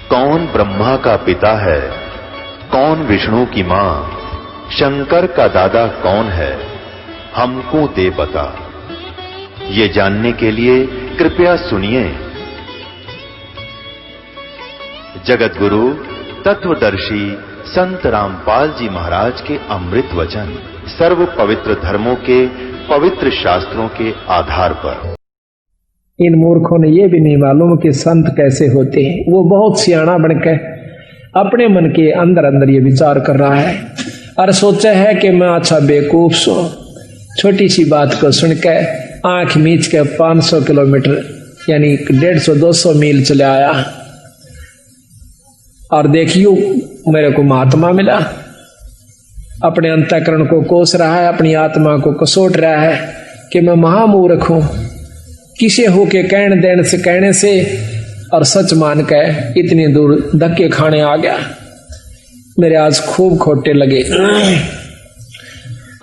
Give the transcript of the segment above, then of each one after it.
कौन ब्रह्मा का पिता है, कौन विष्णु की मां, शंकर का दादा कौन है, हमको दे बता। ये जानने के लिए कृपया सुनिए। जगत गुरु तत्वदर्शी संत रामपाल जी महाराज के अमृत वचन सर्व पवित्र धर्मों के पवित्र शास्त्रों के आधार पर। इन मूर्खों ने यह भी नहीं मालूम कि संत कैसे होते हैं। वो बहुत सियाना बनकर अपने मन के अंदर अंदर ये विचार कर रहा है और सोचा है कि मैं अच्छा बेवकूफ सो, छोटी सी बात को सुनकर आंख मीच के 500 किलोमीटर यानी 150-200 मील चले आया और देखियो मेरे को महात्मा मिला। अपने अंतःकरण को कोस रहा है, अपनी आत्मा को कसोट रहा है कि मैं महामूर्ख हूं, किसे होके कहने से और सच मान के इतनी दूर धक्के खाने आ गया। मेरे आज खूब खोटे लगे।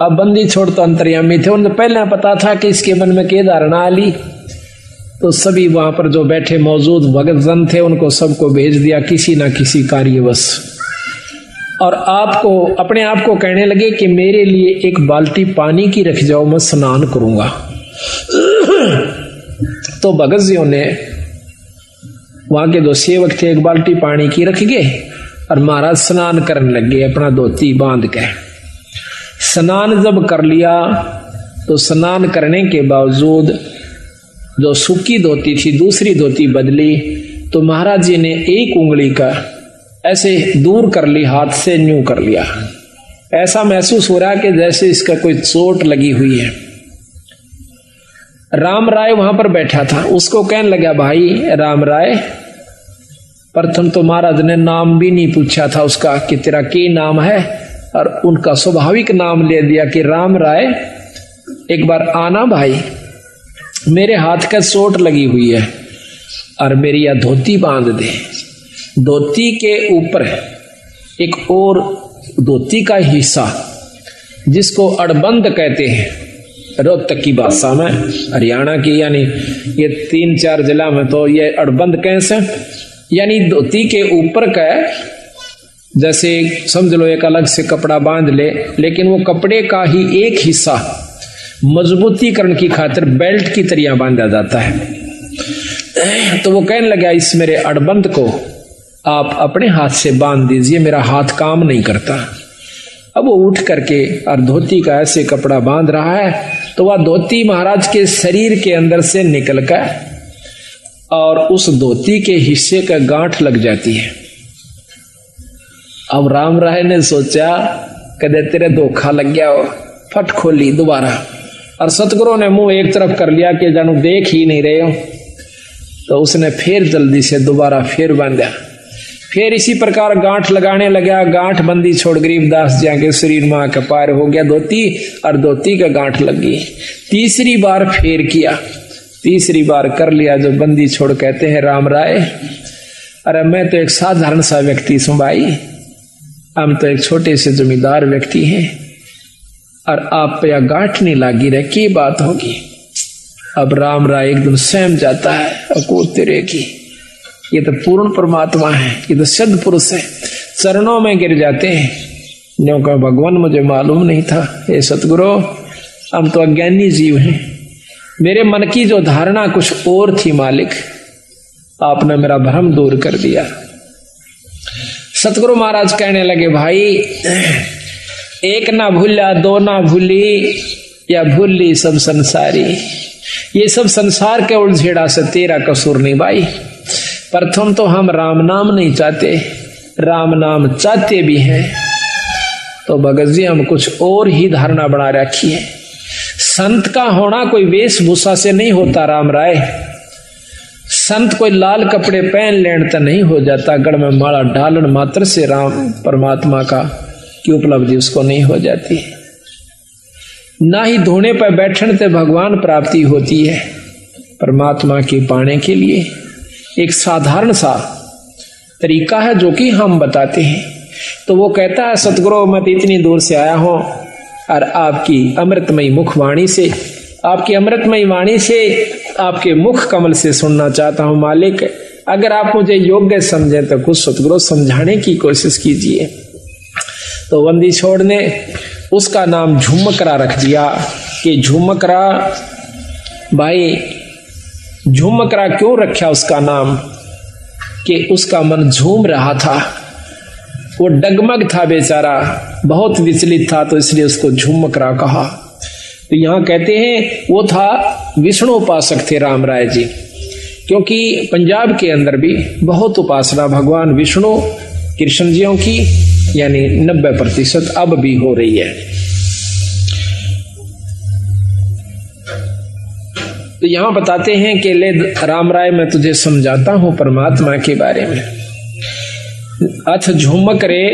अब बंदी छोड़ तो अंतर्यामी थे, उन्हें पहले पता था कि इसके मन में क्या धारणा आली, तो सभी वहां पर जो बैठे मौजूद भगत जन थे उनको सबको भेज दिया किसी ना किसी कार्यवश, और आपको अपने आप को कहने लगे कि मेरे लिए एक बाल्टी पानी की रख जाओ, मैं स्नान करूंगा। तो भगत जियों ने वहां के दो सेवक थे, एक बाल्टी पानी की रख गए और महाराज स्नान करने लगे अपना धोती बांध के। स्नान जब कर लिया तो स्नान करने के बावजूद जो सूखी धोती थी दूसरी धोती बदली, तो महाराज जी ने एक उंगली का ऐसे दूर कर ली, हाथ से न्यू कर लिया। ऐसा महसूस हो रहा कि जैसे इसका कोई चोट लगी हुई है। राम राय वहां पर बैठा था, उसको कहने लगा, भाई राम राय, प्रथम तो महाराज ने नाम भी नहीं पूछा था उसका कि तेरा क्या नाम है, और उनका स्वाभाविक नाम ले दिया कि राम राय, एक बार आना भाई, मेरे हाथ का चोट लगी हुई है और मेरी यह धोती बांध दे। धोती के ऊपर एक और धोती का हिस्सा जिसको अड़बंद कहते हैं रोहतक की भाषा में, हरियाणा की, यानी ये 3-4 जिला में तो ये अड़बंद कैसे, यानी धोती के ऊपर का जैसे समझ लो एक अलग से कपड़ा बांध ले, लेकिन वो कपड़े का ही एक हिस्सा मजबूतीकरण की खातिर बेल्ट की तरह बांधा जाता है। तो वो कहने लगा, इस मेरे अड़बंद को आप अपने हाथ से बांध दीजिए, मेरा हाथ काम नहीं करता। अब वो उठ करके और धोती का ऐसे कपड़ा बांध रहा है, तो वह धोती महाराज के शरीर के अंदर से निकलकर और उस धोती के हिस्से का गांठ लग जाती है। अब राम राय ने सोचा कदे तेरे धोखा लग गया हो, फट खोली दोबारा, और सतगुरु ने मुंह एक तरफ कर लिया कि जानू देख ही नहीं रहे हो। तो उसने फिर जल्दी से दोबारा फिर बांधा, फिर इसी प्रकार गांठ लगाने लगा। गांठ बंदी छोड़ गरीबदास जी के शरीर में आकर पार हो गया धोती, और धोती का गांठ लग गई। तीसरी बार फिर किया, तीसरी बार कर लिया जो बंदी छोड़ कहते हैं, राम राय, अरे मैं तो एक साधारण सा व्यक्ति हूं भाई, हम तो एक छोटे से जमींदार व्यक्ति हैं, और आप पे यह गांठ नहीं लागी रहे, की बात होगी। अब राम राय एकदम सहम जाता है, अकूत तेरे की, ये तो पूर्ण परमात्मा है, ये तो सिद्ध पुरुष है, चरणों में गिर जाते हैं। न्यों का भगवान मुझे मालूम नहीं था, हे सतगुरु हम तो अज्ञानी जीव हैं, मेरे मन की जो धारणा कुछ और थी मालिक, आपने मेरा भ्रम दूर कर दिया। सतगुरु महाराज कहने लगे, भाई एक ना भूला दो ना भूली, या भूली सब संसारी। ये सब संसार के उलझेड़ा से तेरा कसूर नहीं भाई। प्रथम तो हम राम नाम नहीं चाहते, राम नाम चाहते भी हैं तो भगत जी हम कुछ और ही धारणा बना रखी है। संत का होना कोई वेशभूषा से नहीं होता राम राय, संत कोई लाल कपड़े पहन लेने तो नहीं हो जाता, गढ़ में माला डालन मात्र से राम परमात्मा का की उपलब्धि उसको नहीं हो जाती, ना ही धोने पर बैठने से भगवान प्राप्ति होती है। परमात्मा की पाने के लिए एक साधारण सा तरीका है जो कि हम बताते हैं। तो वो कहता है, सतगुरु मैं इतनी दूर से आया हूं और आपकी अमृतमयी मुखवाणी से, आपकी अमृतमयी वाणी से, आपके मुख कमल से सुनना चाहता हूं मालिक, अगर आप मुझे योग्य समझे तो कुछ सतगुरु समझाने की कोशिश कीजिए। तो बंदी छोड़ ने उसका नाम झुमकरा रख दिया कि झुमकरा। भाई झुमकरा क्यों रखा उसका नाम? कि उसका मन झूम रहा था, वो डगमग था बेचारा, बहुत विचलित था, तो इसलिए उसको झुमकरा कहा। तो यहां कहते हैं वो था विष्णु उपासक थे राम राय जी, क्योंकि पंजाब के अंदर भी बहुत उपासना भगवान विष्णु कृष्ण जियों की यानी 90% अब भी हो रही है। तो यहां बताते हैं कि ले राम राय मैं तुझे समझाता हूं परमात्मा के बारे में। अथ झुमक रे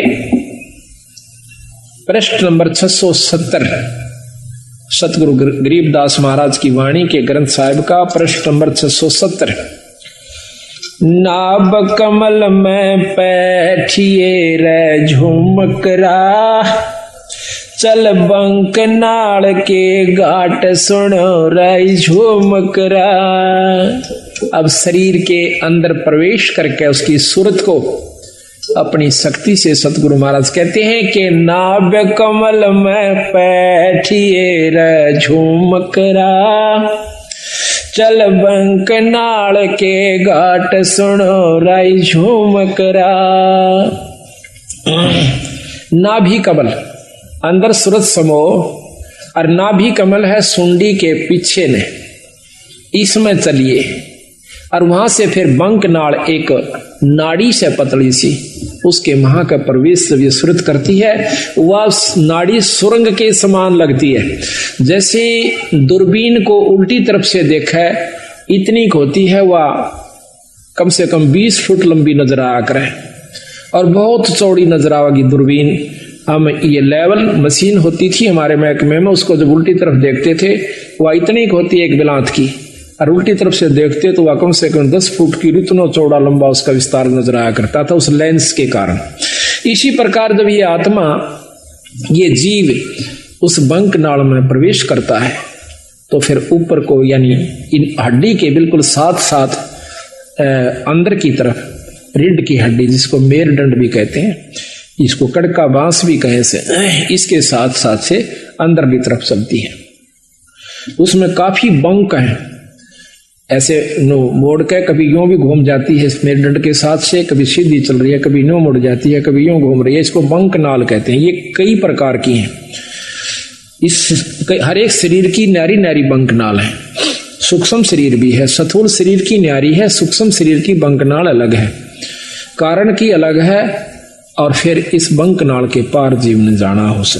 पृष्ठ नंबर 670 सतगुरु गरीबदास महाराज की वाणी के ग्रंथ साहिब का पृष्ठ नंबर 670। नाभ कमल में बैठिए रे झुमकरा, चल बंक नाल के घाट सुनो रे झुमकरा। अब शरीर के अंदर प्रवेश करके उसकी सूरत को अपनी शक्ति से सतगुरु महाराज कहते हैं कि नाभ कमल में बैठिए रे झुमकरा, चल बंक नाल के घाट सुनो राई झुमकरा। नाभि कमल अंदर सूरत समो और नाभि कमल है सुंडी के पीछे ने, इसमें चलिए और वहां से फिर बंक नाल एक नाड़ी से पतली सी उसके महा का प्रवेश जब ये सूरत करती है वह नाड़ी सुरंग के समान लगती है। जैसे दूरबीन को उल्टी तरफ से देखा इतनी होती है, वह कम से कम 20 फुट लंबी नजर आ कर और बहुत चौड़ी नजर आएगी दूरबीन। हम ये लेवल मशीन होती थी हमारे महकमे में, उसको जब उल्टी तरफ देखते थे वह इतनी होती है एक बिलात की, और उल्टी तरफ से देखते तो वह कम से कम 10 फुट की इतना चौड़ा लंबा उसका विस्तार नजर आया करता था उस लेंस के कारण। इसी प्रकार जब ये आत्मा ये जीव उस बंक नाल में प्रवेश करता है तो फिर ऊपर को यानी इन हड्डी के बिल्कुल साथ साथ अंदर की तरफ रीढ़ की हड्डी जिसको मेरुदंड भी कहते हैं, इसको कड़का बांस भी कहे से, इसके साथ साथ से अंदर की तरफ चलती है। उसमें काफी बंक है, ऐसे नो मोड़ के कभी यूं भी घूम जाती है मेरुदंड के साथ से, कभी सीधी चल रही है, कभी नो मुड़ जाती है, कभी यूं घूम रही है। इसको बंक नाल कहते हैं। ये कई प्रकार की हैं। इस हर एक शरीर की न्यारी न्यारी बंक नाल है। सूक्ष्म शरीर भी है, स्थूल शरीर की न्यारी है, सूक्ष्म शरीर की बंक नाल अलग है, कारण की अलग है। और फिर इस बंक नाल के पार जीव ने जाना हो से।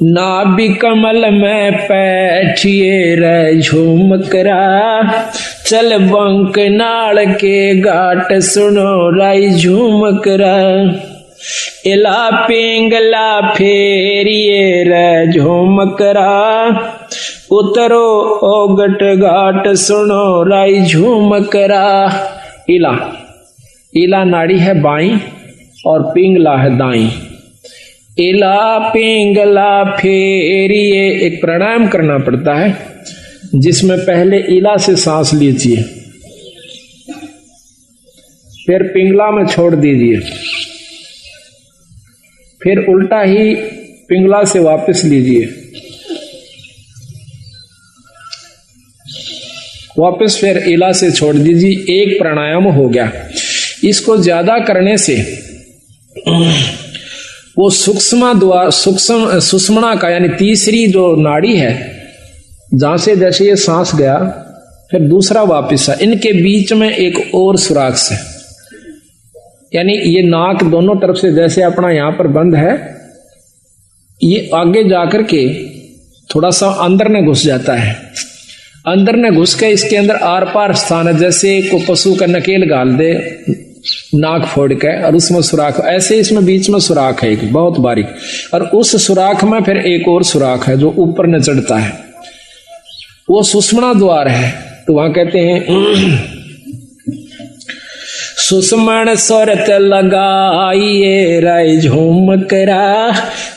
नाभि कमल में बैठिए रे झुमकरा, चल बंक नाल के घाट सुनो राई झुमकरा। इला पिंगला फेरिए रे झुमकरा, उतरो ओगट घाट सुनो राई झुमकरा। इला इला नाड़ी है बाई और पिंगला है दाई। इला पिंगला फेरिए, एक प्राणायाम करना पड़ता है जिसमें पहले इला से सांस लीजिए, फिर पिंगला में छोड़ दीजिए, फिर उल्टा ही पिंगला से वापस लीजिए, वापस फिर इला से छोड़ दीजिए। एक प्राणायाम हो गया। इसको ज्यादा करने से वो सुषुम्ना का यानी तीसरी जो नाड़ी है जहां से जैसे ये सांस गया फिर दूसरा वापस है, इनके बीच में एक और सुराख है, यानी ये नाक दोनों तरफ से जैसे अपना यहां पर बंद है, ये आगे जाकर के थोड़ा सा अंदर में घुस जाता है। अंदर में घुस के इसके अंदर आर पार स्थान है, जैसे को पशु का नकेल गाल दे नाक फोड़ के और उसमें सुराख, ऐसे इसमें बीच में सुराख है एक बहुत बारीक, और उस सुराख में फिर एक और सुराख है जो ऊपर न चढ़ता है, वो सुषुम्ना द्वार है। तो वहां कहते हैं सुषुम्न सुरत लगाइए राय झुमकरा,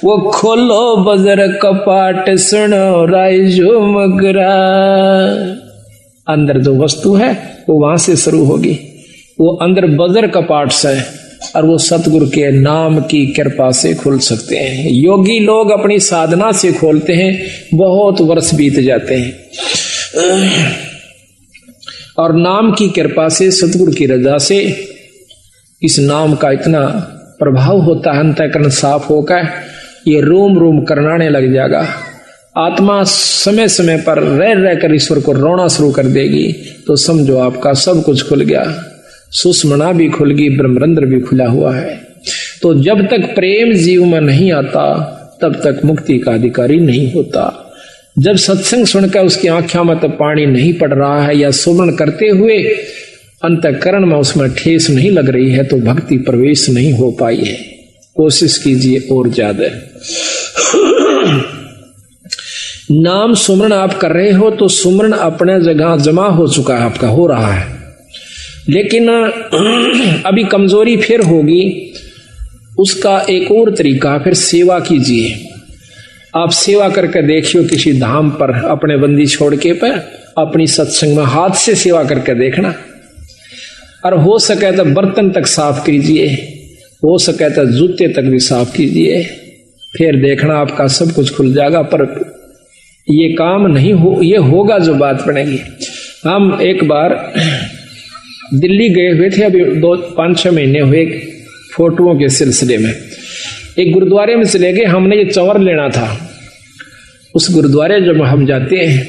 वो खोलो बजर कपाट सुनो राय झुमकरा। अंदर जो वस्तु है वो वहां से शुरू होगी। वो अंदर बजर कपाट से और वो सतगुरु के नाम की कृपा से खुल सकते हैं। योगी लोग अपनी साधना से खोलते हैं, बहुत वर्ष बीत जाते हैं और नाम की कृपा से, सतगुरु की रजा से इस नाम का इतना प्रभाव होता है, अंतःकरण साफ होकर ये रोम रोम करनाने लग जाएगा। आत्मा समय समय पर रह रहकर ईश्वर को रोना शुरू कर देगी तो समझो आपका सब कुछ खुल गया, सुषमना भी खुल गई, ब्रह्मरंध्र भी खुला हुआ है। तो जब तक प्रेम जीव में नहीं आता तब तक मुक्ति का अधिकारी नहीं होता। जब सत्संग सुनकर उसकी आंखों में तो पानी नहीं पड़ रहा है या सुमरण करते हुए अंतःकरण में उसमें ठेस नहीं लग रही है तो भक्ति प्रवेश नहीं हो पाई है। कोशिश कीजिए और ज्यादा। नाम सुमरण आप कर रहे हो तो सुमरण अपने जगह जमा हो चुका है, आपका हो रहा है, लेकिन अभी कमजोरी फिर होगी। उसका एक और तरीका, फिर सेवा कीजिए। आप सेवा करके देखियो किसी धाम पर अपने बंदी छोड़ के पर अपनी सत्संग में हाथ से सेवा करके देखना, और हो सके तो बर्तन तक साफ कीजिए, हो सके तो जूते तक भी साफ कीजिए, फिर देखना आपका सब कुछ खुल जाएगा। पर ये काम नहीं हो, ये होगा जो बात बनेगी। हम एक बार दिल्ली गए हुए थे, अभी 5-6 महीने हुए, फोटोओं के सिलसिले में एक गुरुद्वारे में चले गए। हमने ये चंवर लेना था। उस गुरुद्वारे जब हम जाते हैं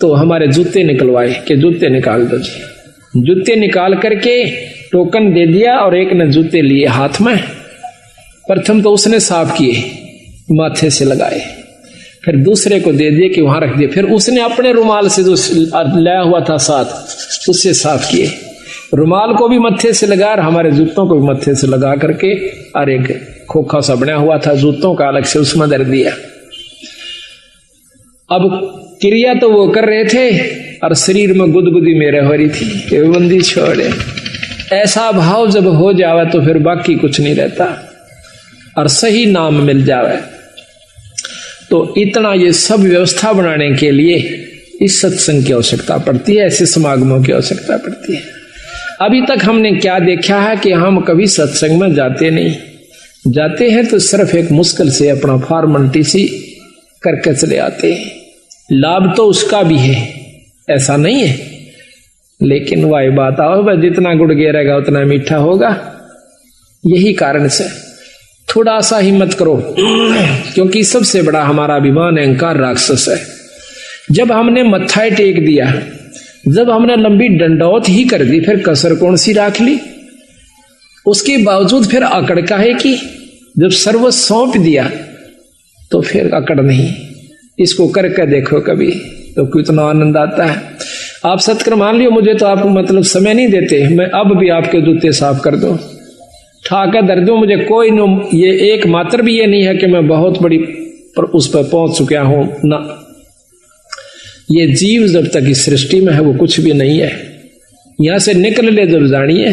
तो हमारे जूते निकलवाए कि जूते निकाल दो जी। जूते निकाल करके टोकन दे दिया और एक ने जूते लिए हाथ में। प्रथम तो उसने साफ किए, माथे से लगाए, फिर दूसरे को दे दिए कि वहां रख दिए, फिर उसने अपने रुमाल से जो लाया हुआ था साथ उससे साफ किए। रुमाल को भी मत्थे से लगा और हमारे जूतों को भी मत्थे से लगा करके, और एक खोखा सा बना हुआ था जूतों का अलग से, उसमें धर दिया। अब क्रिया तो वो कर रहे थे और शरीर में गुदगुदी मेरे हो रही थी कि बंदी छोड़े। ऐसा भाव जब हो जावे तो फिर बाकी कुछ नहीं रहता और सही नाम मिल जावे। तो इतना ये सब व्यवस्था बनाने के लिए इस सत्संग की आवश्यकता पड़ती है, ऐसे समागमों की आवश्यकता पड़ती है। अभी तक हमने क्या देखा है कि हम कभी सत्संग में जाते नहीं, जाते हैं तो सिर्फ एक मुश्किल से अपना फॉर्मेलिटी सी करके चले आते हैं। लाभ तो उसका भी है, ऐसा नहीं है, लेकिन वही बात आओ भाई, जितना गुड़ गिरेगा उतना मीठा होगा। यही कारण से थोड़ा सा हिम्मत करो, क्योंकि सबसे बड़ा हमारा अभिमान अहंकार राक्षस है। जब हमने मत्था टेक दिया, जब हमने लंबी डंडौत ही कर दी, फिर कसर कौन सी राख ली? उसके बावजूद फिर अकड़ का है कि जब सर्व सौंप दिया तो फिर अकड़ नहीं। इसको करके देखो कभी तो कितना आनंद आता है। आप सत्कर मान लियो, मुझे तो आप मतलब समय नहीं देते, मैं अब भी आपके जूते साफ कर दो, ठाकर दर दो, मुझे कोई न, ये एक मात्र भी ये नहीं है कि मैं बहुत बड़ी पर उस पर पहुंच चुका हूं ना। ये जीव जब तक इस सृष्टि में है वो कुछ भी नहीं है। यहां से निकल ले जब जानिए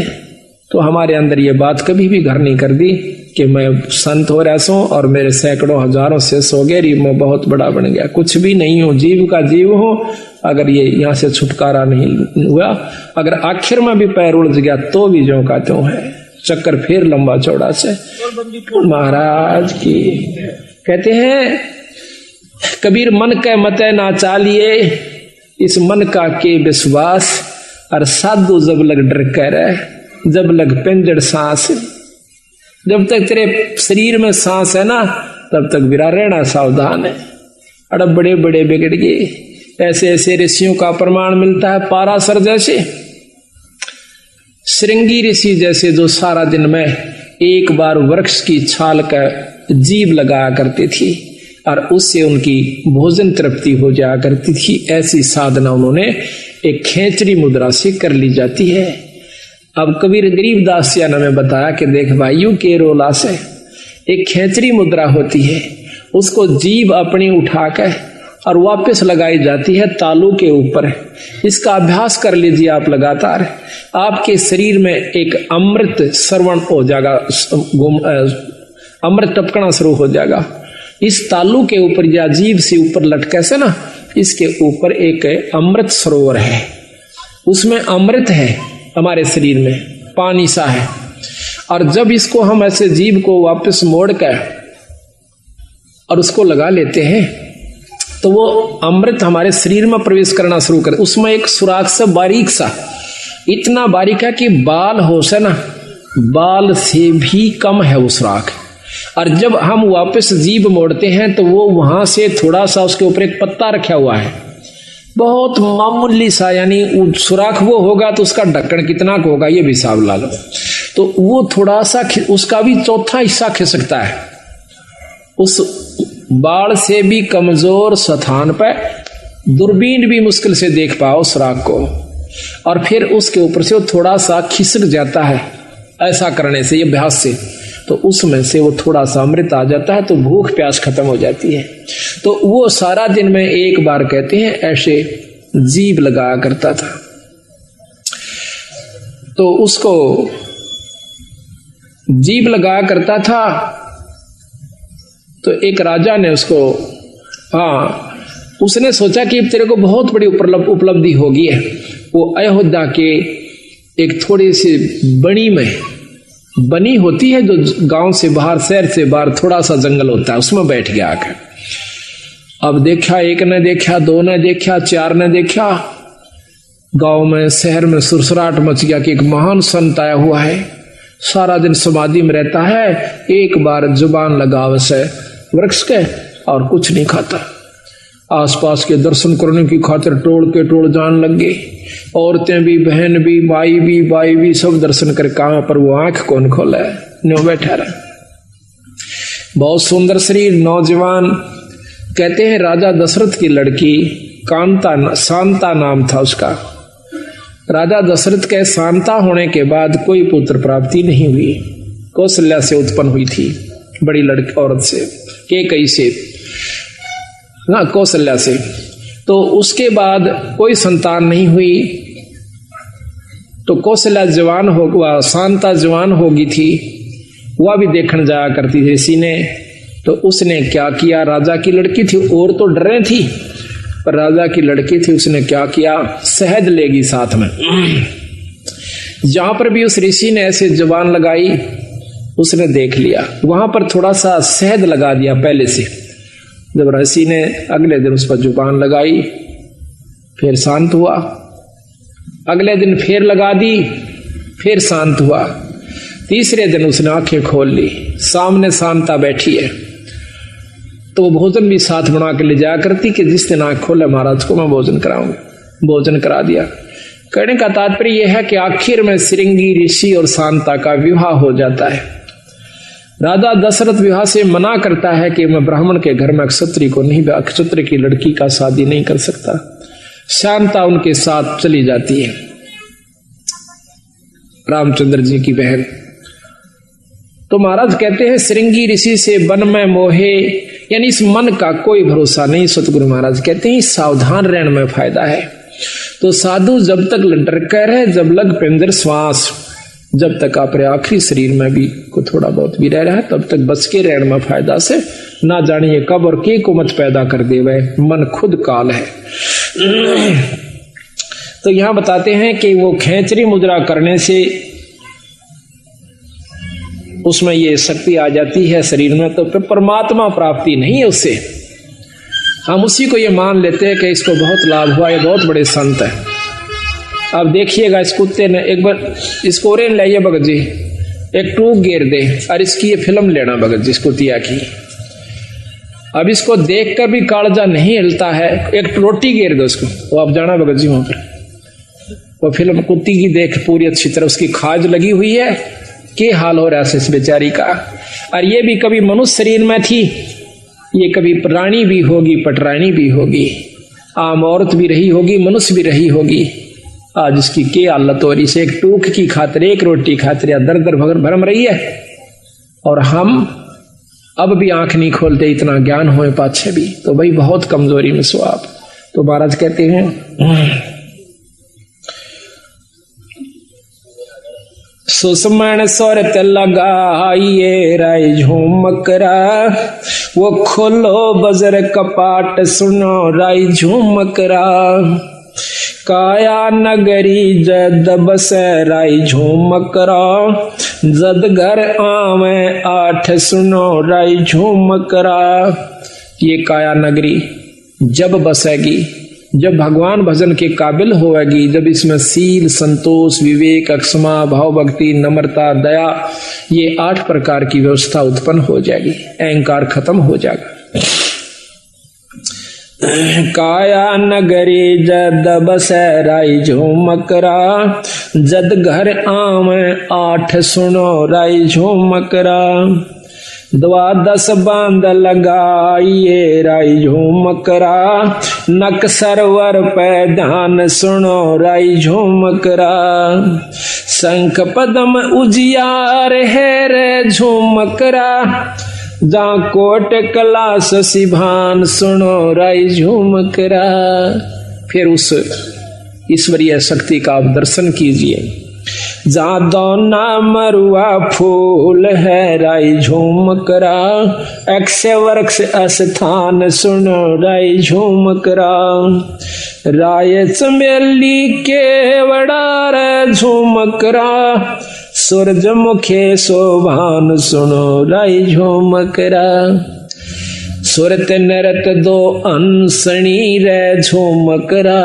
तो हमारे अंदर ये बात कभी भी घर नहीं कर दी कि मैं संत हो रहा हूं और मेरे सैकड़ों हजारों से सो गए, मैं बहुत बड़ा बन गया। कुछ भी नहीं हो, जीव का जीव हो। अगर ये यहां से छुटकारा नहीं हुआ, अगर आखिर में भी पैर उलझ गया तो भी ज्यों का त्यों है, चक्कर फिर लंबा चौड़ा से। महाराज की कहते हैं कबीर, मन के मते ना चालिए, इस मन का के विश्वास, और साधु जब लग डर कर, जब लग पिंजड़ सांस। जब तक तेरे शरीर में सांस है ना तब तक बिरा रहना सावधान है। अड़ब बड़े बड़े बिगड़ गए, ऐसे ऐसे ऋषियों का प्रमाण मिलता है। पाराशर जैसे, श्रृंगी ऋषि जैसे, जो सारा दिन में एक बार वृक्ष की छाल का जीभ लगाया करती थी और उससे उनकी भोजन तृप्ति हो जाया करती थी। ऐसी साधना उन्होंने एक खेचरी मुद्रा से कर ली जाती है। अब कबीर गरीबदास जी ने बताया कि देख भाइयों के रोला से एक खेचरी मुद्रा होती है, उसको जीभ अपनी उठाकर और वापस लगाई जाती है तालू के ऊपर। इसका अभ्यास कर लीजिए आप लगातार, आपके शरीर में एक अमृत श्रवण हो जाएगा, अमृत टपकना शुरू हो जाएगा। इस तालू के ऊपर या जीभ से ऊपर लटके से ना इसके ऊपर एक अमृत सरोवर है, उसमें अमृत है हमारे शरीर में, पानी सा है। और जब इसको हम ऐसे जीभ को वापस मोड़ कर और उसको लगा लेते हैं तो वो अमृत हमारे शरीर में प्रवेश करना शुरू कर। उसमें एक सुराख सा बारीक सा, इतना बारीक है कि बाल हो से ना, बाल से भी कम है वो सुराख। और जब हम वापस जीभ मोड़ते हैं तो वो वहां से थोड़ा सा उसके ऊपर एक पत्ता रखा हुआ है, बहुत मामूली सा, यानी सुराख वो होगा तो उसका ढक्कन कितना का होगा ये भी हिसाब ला लो। तो वो थोड़ा सा उसका भी चौथा हिस्सा खिसकता है उस बाढ़ से भी कमजोर स्थान पर, दूरबीन भी मुश्किल से देख पाओ सुराख को। और फिर उसके ऊपर से वो थोड़ा सा खिसक जाता है ऐसा करने से, ये अभ्यास से, तो उसमें से वो थोड़ा सा अमृत आ जाता है तो भूख प्यास खत्म हो जाती है। तो वो सारा दिन में एक बार कहते हैं ऐसे जीभ लगाया करता था। तो उसको जीभ लगाया करता था तो एक राजा ने उसको, उसने सोचा कि तेरे को बहुत बड़ी उपलब्धि होगी है। वो अयोध्या के एक थोड़ी सी बनी होती है जो गांव से बाहर, शहर से बाहर थोड़ा सा जंगल होता है, उसमें बैठ गया आकर। अब देखा, एक ने देखा, दो ने देखा, चार ने देखा, गांव में शहर में सुरसराट मच गया कि एक महान संत आया हुआ है, सारा दिन समाधि में रहता है, एक बार जुबान लगाव से वृक्ष के और कुछ नहीं खाता। आसपास के दर्शन करने की खातिर टोल के टोल जान लग गए, औरतें भी, बहन भी, बाई भी सब दर्शन कर कहा, पर वो आंख कौन खोला है, न्यू बैठा रहा। बहुत सुंदर शरीर, नौजवान। कहते हैं राजा दशरथ की लड़की शांता नाम था उसका। राजा दशरथ के शांता होने के बाद कोई पुत्र प्राप्ति नहीं हुई। कौशल्या से उत्पन्न हुई थी, बड़ी लड़की औरत से, केकई से, कौशल्या से। तो उसके बाद कोई संतान नहीं हुई। तो कौशल्या जवान हो, शांता जवान होगी थी, वह भी देखने जाया करती थी ऋषि ने। तो उसने क्या किया, राजा की लड़की थी, और तो डरे थी, पर राजा की लड़की थी, उसने क्या किया, शहद लेगी साथ में। जहां पर भी उस ऋषि ने ऐसे जुबान लगाई, उसने देख लिया, वहां पर थोड़ा सा शहद लगा दिया पहले से। जब ऋषि ने अगले दिन उस पर जुबान लगाई, फिर शांत हुआ। अगले दिन फिर लगा दी, फिर शांत हुआ। तीसरे दिन उसने आंखें खोल ली, सामने शांता बैठी है। तो वो भोजन भी साथ बना के ले जाया करती कि जिस दिन आंख खोले महाराज को मैं भोजन कराऊंगी। भोजन करा दिया। कहने का तात्पर्य यह है कि आखिर में श्रृंगी ऋषि और शांता का विवाह हो जाता है। राजा दशरथ विवाह से मना करता है कि मैं ब्राह्मण के घर में क्षत्रिय को नहीं, क्षत्रिय की लड़की का शादी नहीं कर सकता। शांता उनके साथ चली जाती है, रामचंद्र जी की बहन। तो महाराज कहते हैं श्रृंगी ऋषि से वन में मोहे, यानी इस मन का कोई भरोसा नहीं। सतगुरु महाराज कहते हैं सावधान रहने में फायदा है। तो साधु जब तक डर रहे, जब लग पिंजर श्वास, जब तक अपने आखिरी शरीर में भी को थोड़ा बहुत भी रह रहा है, तब तक बच के रहने में फायदा से। ना जानिए कब और के को मत पैदा कर दे, वह मन खुद काल है। तो यहां बताते हैं कि वो खेचरी मुद्रा करने से उसमें ये शक्ति आ जाती है शरीर में, तो फिर परमात्मा प्राप्ति नहीं है उससे। हम उसी को ये मान लेते हैं कि इसको बहुत लाभ हुआ, ये बहुत बड़े संत है। अब देखिएगा, इस कुत्ते ने एक बार इसको रेन लाइए भगत जी, एक टूक गेर दे, और इसकी ये फिल्म लेना भगत जी, इस कुतिया की। अब इसको देख कर भी कालजा नहीं हिलता है, एक रोटी गेर दो उसको, वो आप जाना भगत जी वहां पर, वो फिल्म कुत्ती की देख पूरी अच्छी तरह, उसकी खाज लगी हुई है, के हाल हो रहा है इस बेचारी का। और ये भी कभी मनुष्य शरीर में थी, ये कभी प्राणी भी होगी, पटरानी भी होगी, आम औरत भी रही होगी, मनुष्य भी रही होगी। आज इसकी के हालत हो रही से, एक टूक की खातिर, एक रोटी खातिर या दर दर भरम रही है। और हम अब भी आंख नहीं खोलते, इतना ज्ञान होए पाछे भी, तो भाई बहुत कमजोरी में सो आप। तो महाराज कहते हैं सुषमण सोरत लगाइए राय झूमकरा, वो खोलो बजर कपाट सुनो राय झूमकरा। काया नगरी जद बस राय झूमकरा, जद घर आवे 8 सुनो राय झूमकरा। ये काया नगरी जब बसेगी, जब भगवान भजन के काबिल होगी, जब इसमें सील, संतोष, विवेक, अक्षमा, भाव, भक्ति, नम्रता, दया, ये 8 प्रकार की व्यवस्था उत्पन्न हो जाएगी, अहंकार खत्म हो जाएगा। काया नगरी जद बसै राय झूमकरा, जद घर आवे 8 सुनो राय झूमकरा। 12 बांध लगाइए राय झूमकरा, नक सरवर पे ध्यान सुनो राय झूमकरा। शंख पदम उजियार है रे झूमकरा, जा कोट कलास सिभान सुनो राय झूमकरा। फिर उस ईश्वरीय शक्ति का आप दर्शन कीजिए। जा दोना मरुआ फूल है राय झूमकरा, अक्षय वृक्ष स्थान सुनो राय झूमकरा। राय चमेली केवड़ा रे झूमकरा, सूरजमुखे शोभान सुनो राय झूमकरा। सुरत नरत 2 अंसणी रे झूमकरा,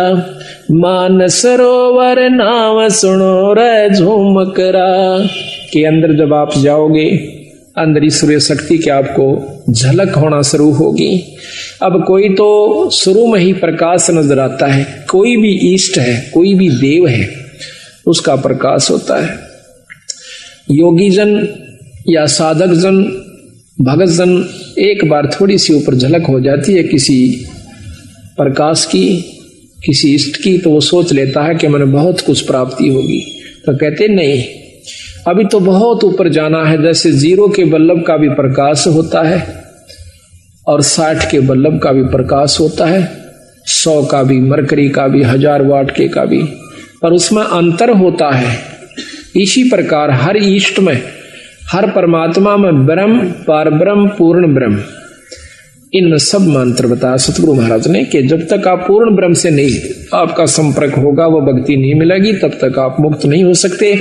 मान सरोवर नाम सुनो रे झूमकरा। के अंदर जब आप जाओगे, अंदर ईश्वरीय शक्ति की आपको झलक होना शुरू होगी। अब कोई तो शुरू में ही प्रकाश नजर आता है, कोई भी इष्ट है, कोई भी देव है, उसका प्रकाश होता है। योगी जन या साधक जन, भगत जन, एक बार थोड़ी सी ऊपर झलक हो जाती है किसी प्रकाश की, किसी इष्ट की, तो वो सोच लेता है कि मैंने बहुत कुछ प्राप्ति होगी। तो कहते नहीं, अभी तो बहुत ऊपर जाना है। जैसे 0 के बल्लभ का भी प्रकाश होता है और 60 के बल्लभ का भी प्रकाश होता है, 100 का भी, मरकरी का भी, 1000 वाट के का भी, पर उसमें अंतर होता है। इसी प्रकार हर इष्ट में, हर परमात्मा में ब्रह्म, पार ब्रह्म, पूर्ण ब्रह्म, इन सब मंत्र बताया सतगुरु महाराज ने कि जब तक आप पूर्ण ब्रह्म से नहीं आपका संपर्क होगा, वो भक्ति नहीं मिलेगी, तब तक आप मुक्त नहीं हो सकते।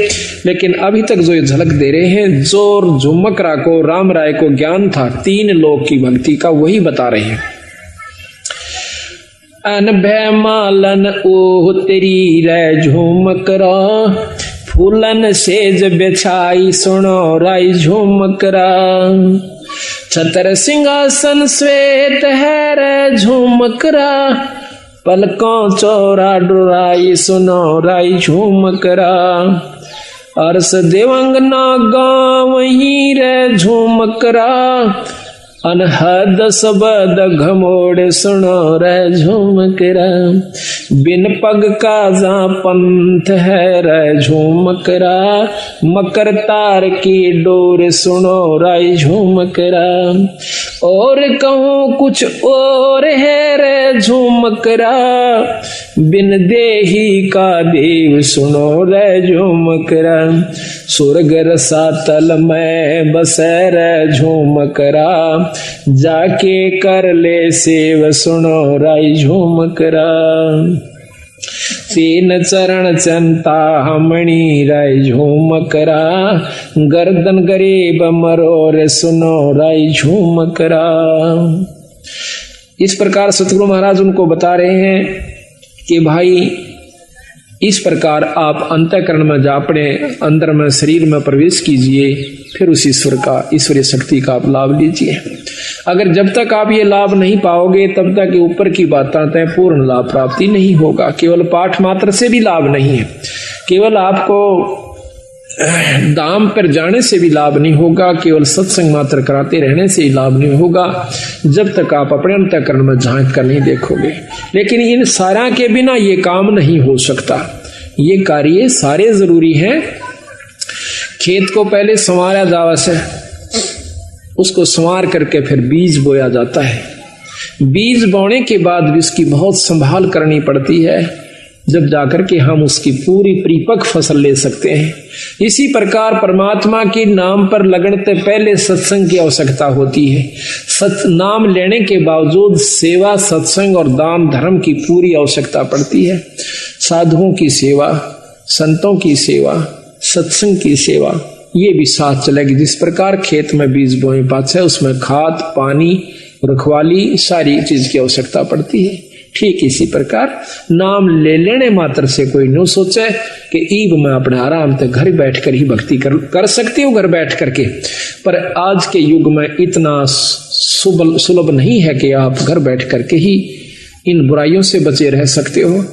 लेकिन अभी तक जो ये झलक दे रहे हैं, जो झुमकरा को, राम राय को ज्ञान था 3 लोक की भक्ति का, वही बता रहे हैं। अनभय मालन ओह तेरी रे झूमकरा, फूलन सेज बिछाई सुनो राय झूमकरा। छतर सिंहासन श्वेत है रे झूमकरा, पलकों चौरा डुराई सुनो राय झूमकरा। अरस देवंगना गाँव ही रे झूमकरा, अनहद सबद घमोड़ सुनो रे झूमकरा। बिन पग का जा पंथ है रे झूमकरा, मकर तार की डोर सुनो राय झूमकरा। और कहूँ कुछ और है रे झूमकरा, बिन देही का देव सुनो रे झूमकरा। स्वर्ग रसातल में बसे रे झूमकरा, जाके कर ले सेव सुनो राय झूमकरा। 3 चरण चंता हमणी राय झूमकरा, गर्दन गरीब मरोर सुनो राय झूमकरा। इस प्रकार सतगुरु महाराज उनको बता रहे हैं कि भाई इस प्रकार आप अंतःकरण में जा, अपने अंदर में, शरीर में प्रवेश कीजिए, फिर उस ईश्वर का, ईश्वरीय शक्ति का आप लाभ लीजिए। अगर जब तक आप ये लाभ नहीं पाओगे, तब तक ऊपर की बातें तय पूर्ण लाभ प्राप्ति नहीं होगा। केवल पाठ मात्र से भी लाभ नहीं है, केवल आपको धाम पर जाने से भी लाभ नहीं होगा, केवल सत्संग मात्र कराते रहने से ही लाभ नहीं होगा, जब तक आप अपने अंतःकरण में झांक कर नहीं देखोगे। लेकिन इन सारा के बिना ये काम नहीं हो सकता। ये कार्य सारे जरूरी हैं। खेत को पहले संवारा जावा से, उसको संवार करके फिर बीज बोया जाता है। बीज बोने के बाद भी उसकी बहुत संभाल करनी पड़ती है। जब जाकर के हम उसकी पूरी परिपक्व फसल ले सकते हैं। इसी प्रकार परमात्मा के नाम पर लगने से पहले सत्संग की आवश्यकता होती है। नाम लेने के बावजूद सेवा, सत्संग और दान धर्म की पूरी आवश्यकता पड़ती है। साधुओं की सेवा, संतों की सेवा, सत्संग की सेवा, ये भी साथ चलेगी। जिस प्रकार खेत में बीज बोए पाछे उसमें खाद, पानी, रखवाली, सारी चीज की आवश्यकता पड़ती है। ठीक इसी प्रकार नाम ले लेने मात्र से कोई न सोचे कि ईब मैं अपने आराम से घर बैठकर ही भक्ति कर सकती हूँ घर बैठ करके। पर आज के युग में इतना सुलभ नहीं है कि आप घर बैठ करके ही इन बुराइयों से बचे रह सकते हो।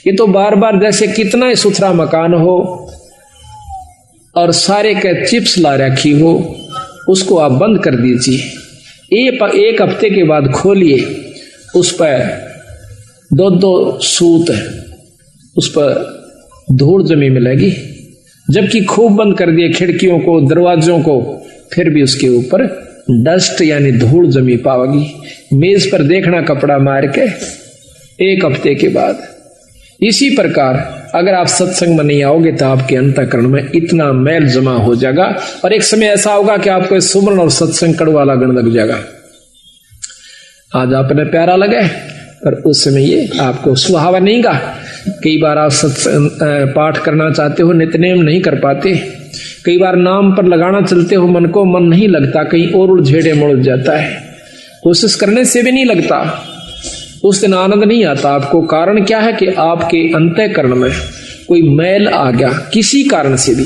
ये तो बार बार जैसे कितना ही सुथरा मकान हो और सारे के चिप्स ला रखी हो, उसको आप बंद कर दीजिए। एक हफ्ते के बाद खोलिए, उस पर दो सूत उस पर धूल जमी मिलेगी। जबकि खूब बंद कर दिए खिड़कियों को, दरवाजों को, फिर भी उसके ऊपर डस्ट यानी धूल जमी पाओगी। मेज पर देखना कपड़ा मार के एक हफ्ते के बाद। इसी प्रकार अगर आप सत्संग में नहीं आओगे तो आपके अंतःकरण में इतना मैल जमा हो जाएगा और एक समय ऐसा होगा कि आपको सुमरण और सत्संग कड़वा लगने लग जाएगा। आज आपने प्यारा लगे पर उस समय ये आपको सुहावा नहीं गा। कई बार आप सत्संग पाठ करना चाहते हो, नित्यनेम नहीं कर पाते। कई बार नाम पर लगाना चलते हो, मन को मन नहीं लगता, कहीं और उलझेड़े मुड़ जाता है। कोशिश करने से भी नहीं लगता, उस दिन आनंद नहीं आता आपको। कारण क्या है कि आपके अंतःकरण में कोई मैल आ गया, किसी कारण से भी,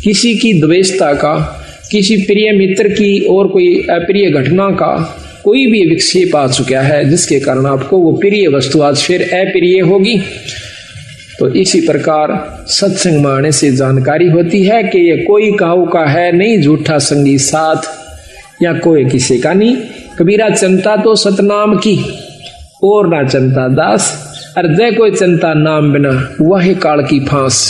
किसी की द्वेषता का, किसी प्रिय मित्र की और कोई अप्रिय घटना का कोई भी विक्षेप आ चुका है, जिसके कारण आपको वो प्रिय वस्तु आज फिर अप्रिय होगी। तो इसी प्रकार सत्संग में आने से जानकारी होती है कि ये कोई काहू का है नहीं, झूठा संगी साथ या कोई किसी का नहीं। कबीरा चिंता तो सतनाम की और ना चिंता दास, अर जय कोई चिंता नाम बिना वह काल की फांस।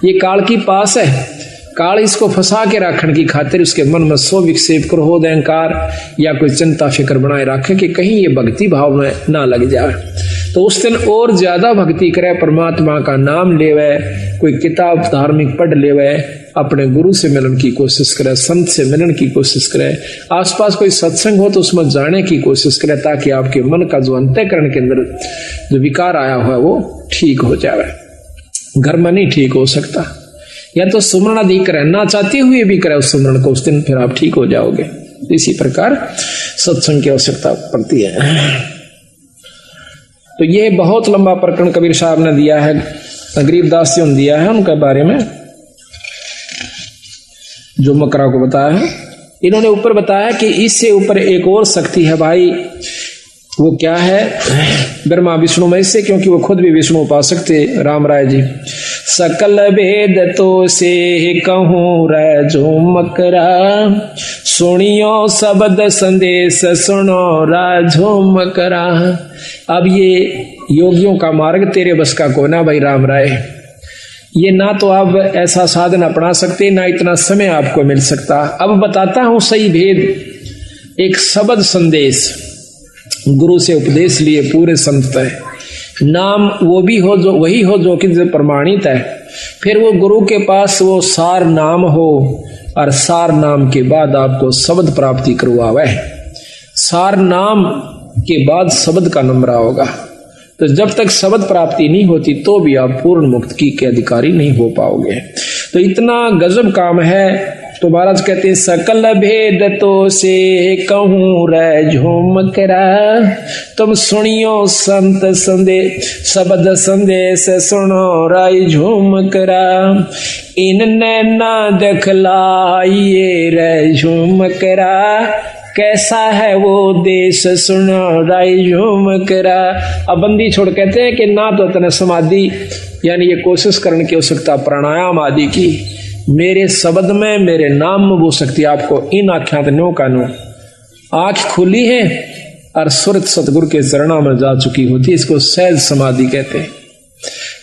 ये काल की पास है, काल इसको फंसा के रखने की खातिर उसके मन में सो विक्षेप, क्रोध, अहंकार या कोई चिंता फिक्र बनाए रखे कि कहीं ये भक्ति भाव में ना लग जाए। तो उस दिन और ज्यादा भक्ति करे, परमात्मा का नाम लेवे, कोई किताब धार्मिक पढ़ लेवे, अपने गुरु से मिलन की कोशिश करे, संत से मिलन की कोशिश करे, आसपास कोई सत्संग हो तो उसमें जाने की कोशिश करे, ताकि आपके मन का जो अंतःकरण के अंदर जो विकार आया हुआ है वो ठीक हो जाए। घर में नहीं ठीक हो सकता, या तो सुमरण अधिक करे, ना चाहते हुए भी करे उस सुमरण को, उस दिन फिर आप ठीक हो जाओगे। इसी प्रकार सत्संग की आवश्यकता पड़ती है। तो ये बहुत लंबा प्रकरण कबीर साहब ने दिया है, गरीबदास जी ने दिया है, उनके बारे में जो मकरा को बताया है। इन्होंने ऊपर बताया कि इससे ऊपर एक और शक्ति है भाई, वो क्या है? ब्रह्मा विष्णु में से, क्योंकि वो खुद भी विष्णु उपासक थे राम राय जी। सकल भेद तो से कहूं रे जो मकरा, सुनियो शब्द संदेश सुनो राजो मकरा। अब ये योगियों का मार्ग तेरे बस का कोना भाई राम राय। ये ना तो आप ऐसा साधन अपना सकते, ना इतना समय आपको मिल सकता। अब बताता हूं सही भेद। एक शब्द संदेश, गुरु से उपदेश लिए पूरे संत है। नाम वो भी हो जो वही हो जो कि प्रमाणित है। फिर वो गुरु के पास वो सार नाम हो, और सार नाम के बाद आपको शब्द प्राप्ति करवावे। सार नाम के बाद शब्द का नंबरा होगा। तो जब तक शब्द प्राप्ति नहीं होती तो भी आप पूर्ण मुक्ति के अधिकारी नहीं हो पाओगे। तो इतना गजब काम है। तो महाराज कहते हैं सकल भेद तो से कहूं रे झूमकरा, तुम सुनियो संत संदेश शब्द संदेश सुनो राय झूमकरा। इन नैना दिखलाइए रे झूमकरा, कैसा है वो देश सुनो राय झूमकरा। अब बंदी छोड़ कहते हैं कि ना तो तने समाधि यानी ये कोशिश करने की आवश्यकता प्राणायाम आदि की, मेरे शब्द में मेरे नाम में वो शक्ति आपको इन आख्यात नो का नो आंख खुली है और सुरत सतगुरु के चरणों में जा चुकी होती है। इसको सहज समाधि कहते हैं।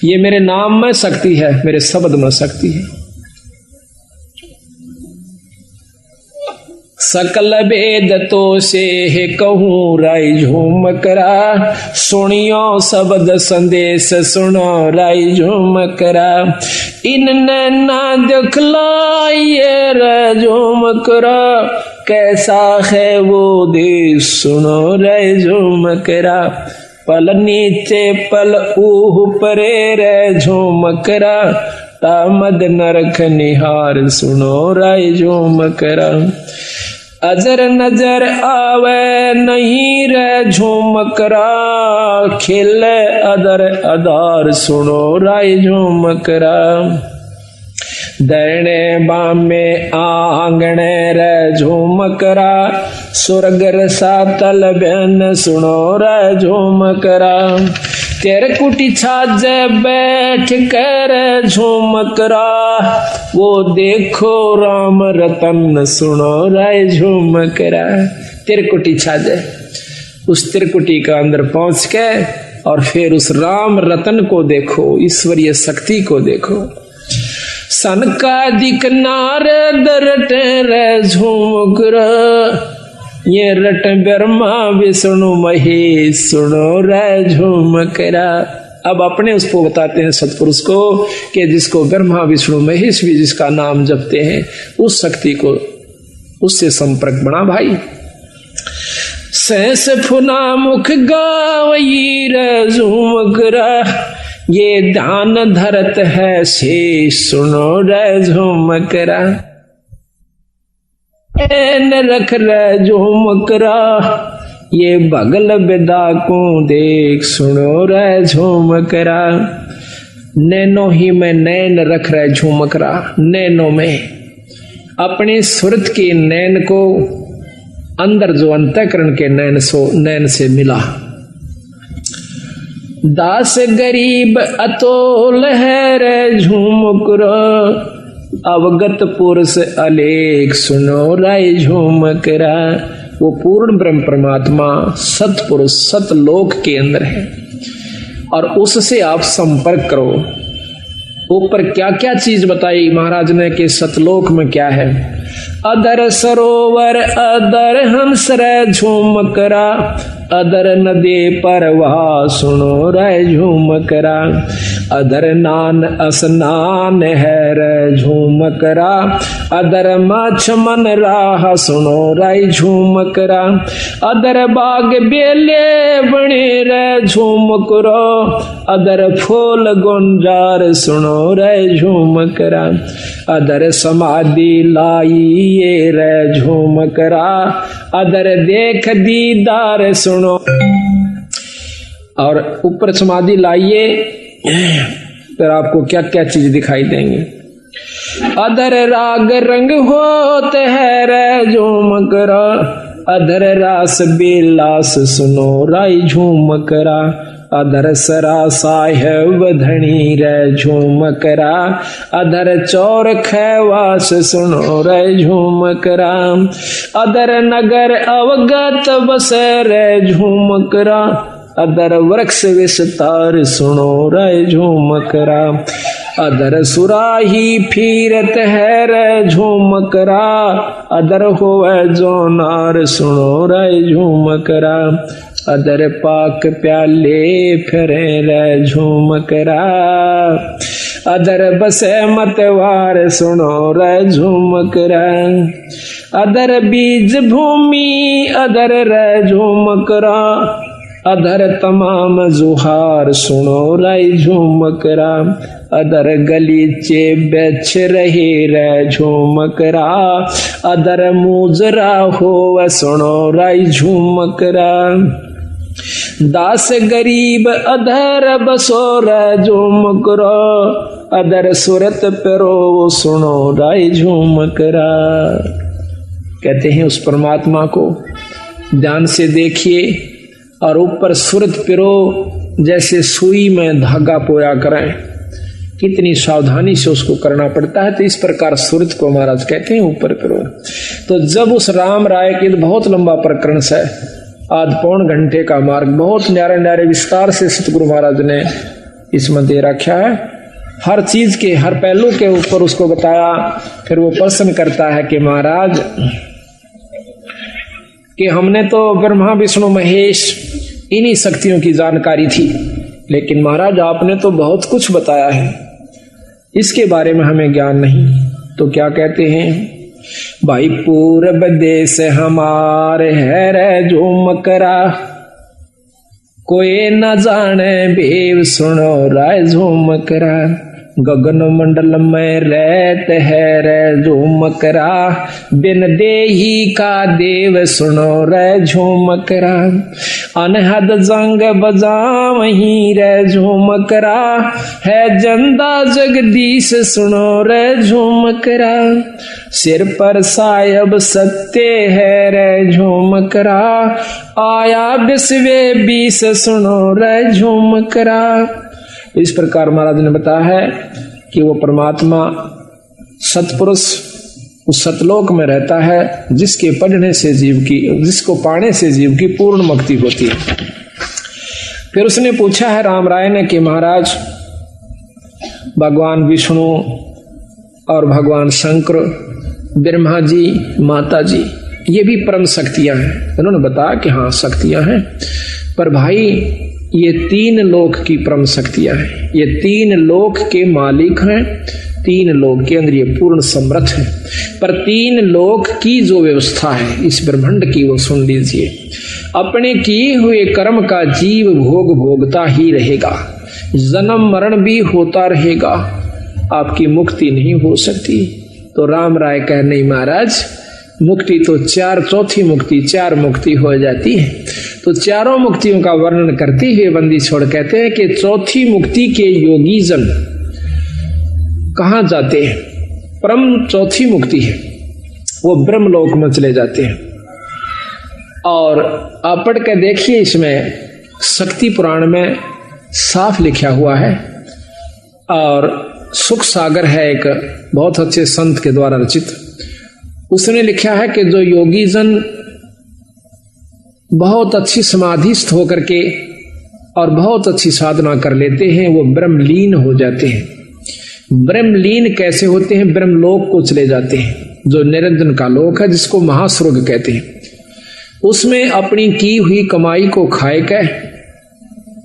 ये मेरे नाम में शक्ति है, मेरे शब्द में शक्ति है। सकल भेद तो से है कहूँ राय झूम करा, सुनियो शब्द संदेश सुनो राय झूम करा। इनने ना दिखलाइए रे झूम करा, कैसा है वो देश सुनो राय झूम करा। पल नीचे पल ऊह परे रे झूम करा, तामद नरक निहार सुनो राय झूम करा। अजर नजर आवे नहीं रे झूम करा, खेले अदर अदार सुनो राय झूम करा। दरने बामे आंगणे रे झूम करा, स्वर्ग रसातल बहन सुनो रे झूम करा। तेरे कुटी छाजे बैठ कर झूम करा, वो देखो राम रतन सुनो राय झूम करा। तिरकुटी छाजे, उस तिरकुटी का अंदर पहुंच के और फिर उस राम रतन को देखो, ईश्वरीय शक्ति को देखो। सन का दिक नार दरट रे झूम करा, ये रट ब्रह्मा विष्णु महेश सुनो रे झूम करा। अब अपने उसको बताते हैं सतपुरुष को कि जिसको ब्रह्मा विष्णु महेश भी जिसका नाम जपते हैं, उस शक्ति को उससे संपर्क बना भाई। सहस फुना मुख गावई रे झूम करा, ये ध्यान धरत है शेष सुनो रे झूम करा। एन रख रे झूम करा, ये बगल बिदा को देख सुनो रे झूम करा। नैनो ही में नैन रख रहे झूम करा, नैनो में अपने सुरत के नैन को अंदर जो अंतःकरण के नैन से मिला। दास गरीब अतोल है रे झूम करा, अवगत पुरुष अलेख सुनो राय झूम करा। वो पूर्ण ब्रह्म परमात्मा सतपुरुष सतलोक के अंदर है और उससे आप संपर्क करो। ऊपर क्या क्या चीज बताई महाराज ने कि सतलोक में क्या है। अदर सरोवर अदर हंस रे झूम करा, अदर नदी परवाह सुनो रे झूम करा। अदर नान स्नान है रे झूम करा, अदर माछ मन राह सुनो रे झूम करा। अदर बाग बेले बने रे झूम करो, अदर फूल गुंजार सुनो रे झूम करा। अदर समाधि लाई ये रे झूम करा, अदर देख दीदार सुनो। और ऊपर समाधि लाइए फिर आपको क्या क्या चीज दिखाई देंगे। अदर राग रंग होते है रे झूम करा, अदर रास बिलास सुनो राय झूम करा। अदर सरा साहेब धनी रे झूम करा, अदर चौर खैवास सुनो रे झूम करा। अदर नगर अवगत बस रे झूम करा, अदर वृक्ष विस्तार सुनो रे झूम करा। अदर सुराही फिरत है रे झूम करा, अदर होवे जो नार सुनो रे झूम करा। अदर पाक प्याले फिरे रे झूम करा, अदर बसे मतवार सुनो रे झूम करा। अदर बीज भूमि अदर रे झूम करा, अदर तमाम जुहार सुनो रे झूम करा। अदर गलीचे बेच रहे रे झूम करा, अदर मुजरा हो सुनो रे झूम करा। दास गरीब अदर बसो रे झूम करो, अदर सुरत पेरो सुनो रे झूम करा। कहते हैं उस परमात्मा को ध्यान से देखिए और ऊपर सुरत पिरो जैसे सुई में धागा पोया करें। कितनी सावधानी से उसको करना पड़ता है। तो इस प्रकार सुरत को महाराज कहते हैं ऊपर पिरो। तो जब उस राम राय की बहुत लंबा प्रकरण से आध पौन घंटे का मार्ग बहुत न्यारे न्यारे विस्तार से सतगुरु महाराज ने इसमें दे रखा है। हर चीज के हर पहलू के ऊपर उसको बताया। फिर वो प्रश्न करता है कि महाराज कि हमने तो ब्रह्मा विष्णु महेश इन्हीं शक्तियों की जानकारी थी, लेकिन महाराज आपने तो बहुत कुछ बताया है, इसके बारे में हमें ज्ञान नहीं। तो क्या कहते हैं, भाई पूरब देश हमारे है रे झूमकरा, कोई न जाने भेव सुनो राय झूमकरा, गगन मंडल में रहत है रे झूमकरा, बिन देही का देव सुनो रे झूमकरा, अनहद जंग बजा वहीं रे झूमकरा, है जंदा जगदीश सुनो रे झूमकरा, सिर पर सायब सत्य है रे झूमकरा, आया विश्वे बीस सुनो रे झूमकरा। इस प्रकार महाराज ने बताया है कि वो परमात्मा सतपुरुष उस सतलोक में रहता है जिसके पढ़ने से जीव की, जिसको पाने से जीव की पूर्ण मुक्ति होती है। फिर उसने पूछा है राम राय ने कि महाराज भगवान विष्णु और भगवान शंकर, ब्रह्मा जी, माता जी, ये भी परम शक्तियां हैं। उन्होंने बताया कि हाँ शक्तियां हैं, पर भाई ये तीन लोक की परम शक्तियां हैं, ये तीन लोक के मालिक हैं, तीन लोक के अंदर ये पूर्ण समर्थ है। पर तीन लोक की जो व्यवस्था है इस ब्रह्मांड की, वो सुन लीजिए। अपने किए हुए कर्म का जीव भोग भोगता ही रहेगा, जन्म मरण भी होता रहेगा, आपकी मुक्ति नहीं हो सकती। तो राम राय कह नहीं महाराज, मुक्ति तो चौथी मुक्ति, चार मुक्ति हो जाती है। तो चारों मुक्तियों का वर्णन करते हुए बंदी छोड़ कहते हैं कि चौथी मुक्ति के योगी जन कहां जाते हैं? परम चौथी मुक्ति है, वो ब्रह्मलोक में चले जाते हैं। और आप पढ़ के देखिए, इसमें शक्ति पुराण में साफ लिखा हुआ है, और सुख सागर है एक बहुत अच्छे संत के द्वारा रचित, उसने लिखा है कि जो योगी जन बहुत अच्छी समाधिस्थ होकर के और बहुत अच्छी साधना कर लेते हैं, वो ब्रह्मलीन हो जाते हैं। ब्रह्मलीन कैसे होते हैं? ब्रह्मलोक को चले जाते हैं, जो निरंजन का लोक है, जिसको महास्वर्ग कहते हैं। उसमें अपनी की हुई कमाई को खाए के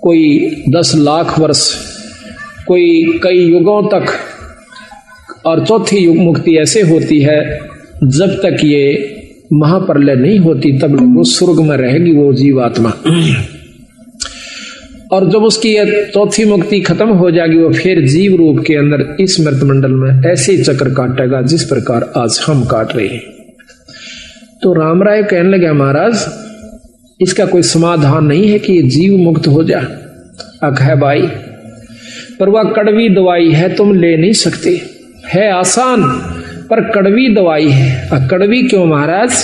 कोई 10 लाख वर्ष, कोई कई युगों तक, और चौथी युग मुक्ति ऐसे होती है जब तक ये महाप्रलय नहीं होती, तब वो स्वर्ग में रहेगी वो जीवात्मा। और जब उसकी ये चौथी मुक्ति खत्म हो जाएगी, वो फिर जीव रूप के अंदर इस मृत मंडल में ऐसे ही चक्र काटेगा जिस प्रकार आज हम काट रहे हैं। तो राम राय कहने लगे महाराज इसका कोई समाधान नहीं है कि ये जीव मुक्त हो जाए। अख है भाई, पर वह कड़वी दवाई है, तुम ले नहीं सकते। है आसान पर कड़वी दवाई है। कड़वी क्यों महाराज?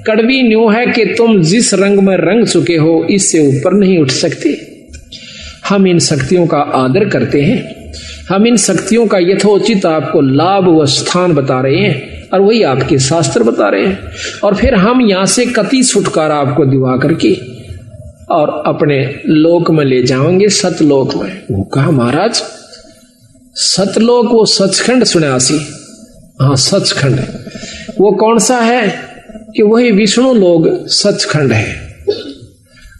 कड़वी न्यू है कि तुम जिस रंग में रंग चुके हो इससे ऊपर नहीं उठ सकते। हम इन शक्तियों का आदर करते हैं, हम इन शक्तियों का यथोचित आपको लाभ व स्थान बता रहे हैं, और वही आपके शास्त्र बता रहे हैं। और फिर हम यहां से कति छुटकारा आपको दिवा करके और अपने लोक में ले जाएंगे, सतलोक में। वो कहा महाराज सतलोक, वो सचखंड सुनासी। हाँ सचखंड, वो कौन सा है? कि वही विष्णु लोक सचखंड है।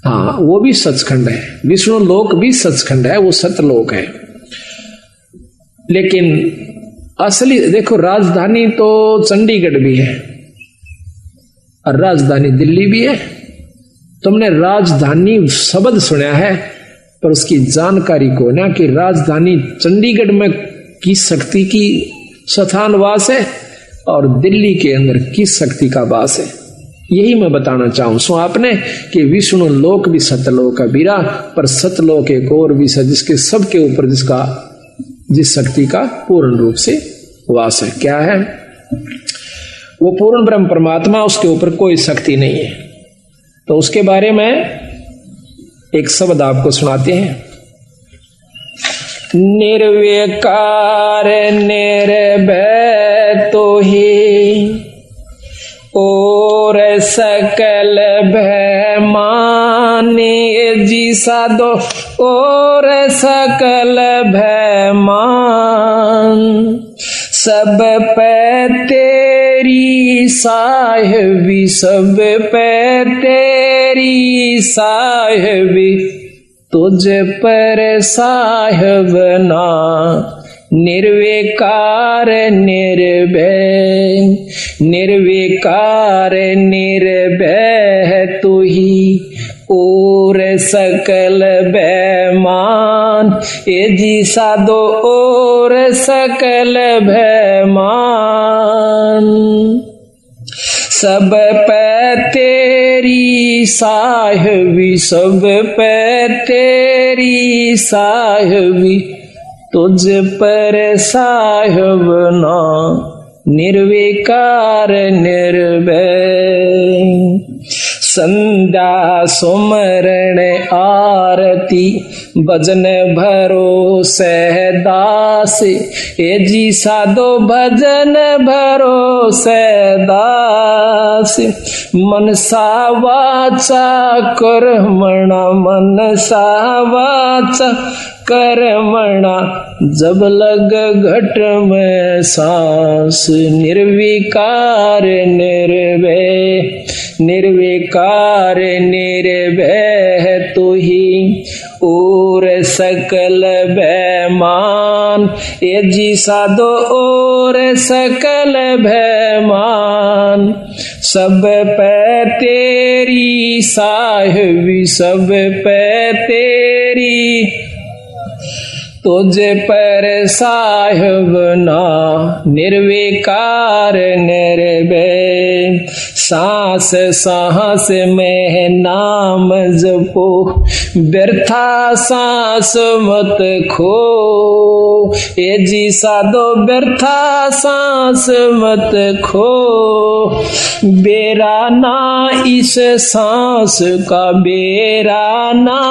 हाँ वो भी सचखंड है, विष्णु लोक भी सचखंड है, वो सतलोक है। लेकिन असली देखो, राजधानी तो चंडीगढ़ भी है और राजधानी दिल्ली भी है। तुमने राजधानी शब्द सुना है, पर उसकी जानकारी को ना कि राजधानी चंडीगढ़ में किस शक्ति की स्थान वास है और दिल्ली के अंदर किस शक्ति का वास है, यही मैं बताना चाहूं सो आपने कि विष्णु लोक भी सतलोक है बीरा, पर सतलोक एक और भी है जिसके सबके ऊपर जिस शक्ति का पूर्ण रूप से वास है। क्या है वो? पूर्ण ब्रह्म परमात्मा, उसके ऊपर कोई शक्ति नहीं है। तो उसके बारे में एक शब्द आपको सुनाते हैं। निर्विकार निर्भय तो ही और सकल भय माने जी साधो, और सकल भय मान सब पे तेरी साहिबी, सब पे तेरी साहिबी, तुझ पर साहिब ना, निर्विकार निर्भय, निर्विकार निर्भय तू ही और सकल बेमान, ये जी साधो और सकल बेमान। सब पे तेरी साहिबी, सब पे तेरी साहिबी, तुझ पर साहिब ना, निर्विकार निर्भय। संध्या सुमरण आरती भजन भरोसे दास, ये जी साधो भजन भरोसे दास। मनसा वाचा कर्मणा, मनसा वाचा कर्मणा, जब लग घट में सांस, निर्विकार निर्भय, निर्विकार निर्भय तू ही और सकल बेमान, ये जी साधो और सकल बेमान। सब पे तेरी साहिबी, सब पे तेरी, तुझ पर साहिब ना, निर्विकार निर्भय। सांस सांस में नाम जपो, व्यर्था सांस मत खो, ये जी साधो व्यर्था सांस मत खो। बेरा ना इस सांस का, बेरा ना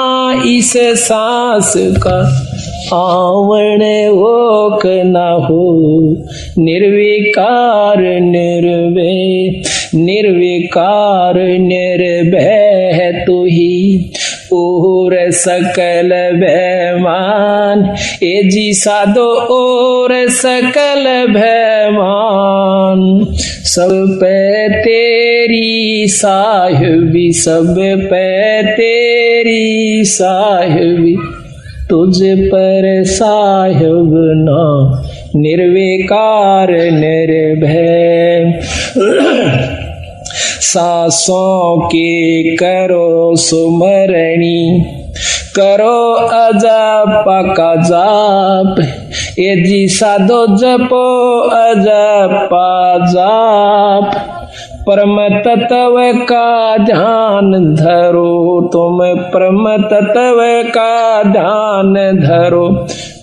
इस सांस का, आवण ओक न हो, निर्विकार निर्भय, निर्विकार निर्भय तू ही और सकल बेमान, ये जी साधो और सकल बेमान। सब पे तेरी साहिबी, सब पे तेरी साहिबी, तुझ पर साहिब ना, निर्विकार निर्भय। सांसों की करो सुमरणी, करो अजप का जाप, ये जी साधो जपो अजप जाप। परम तत्व का ध्यान धरो, तुम परम तत्व का ध्यान धरो,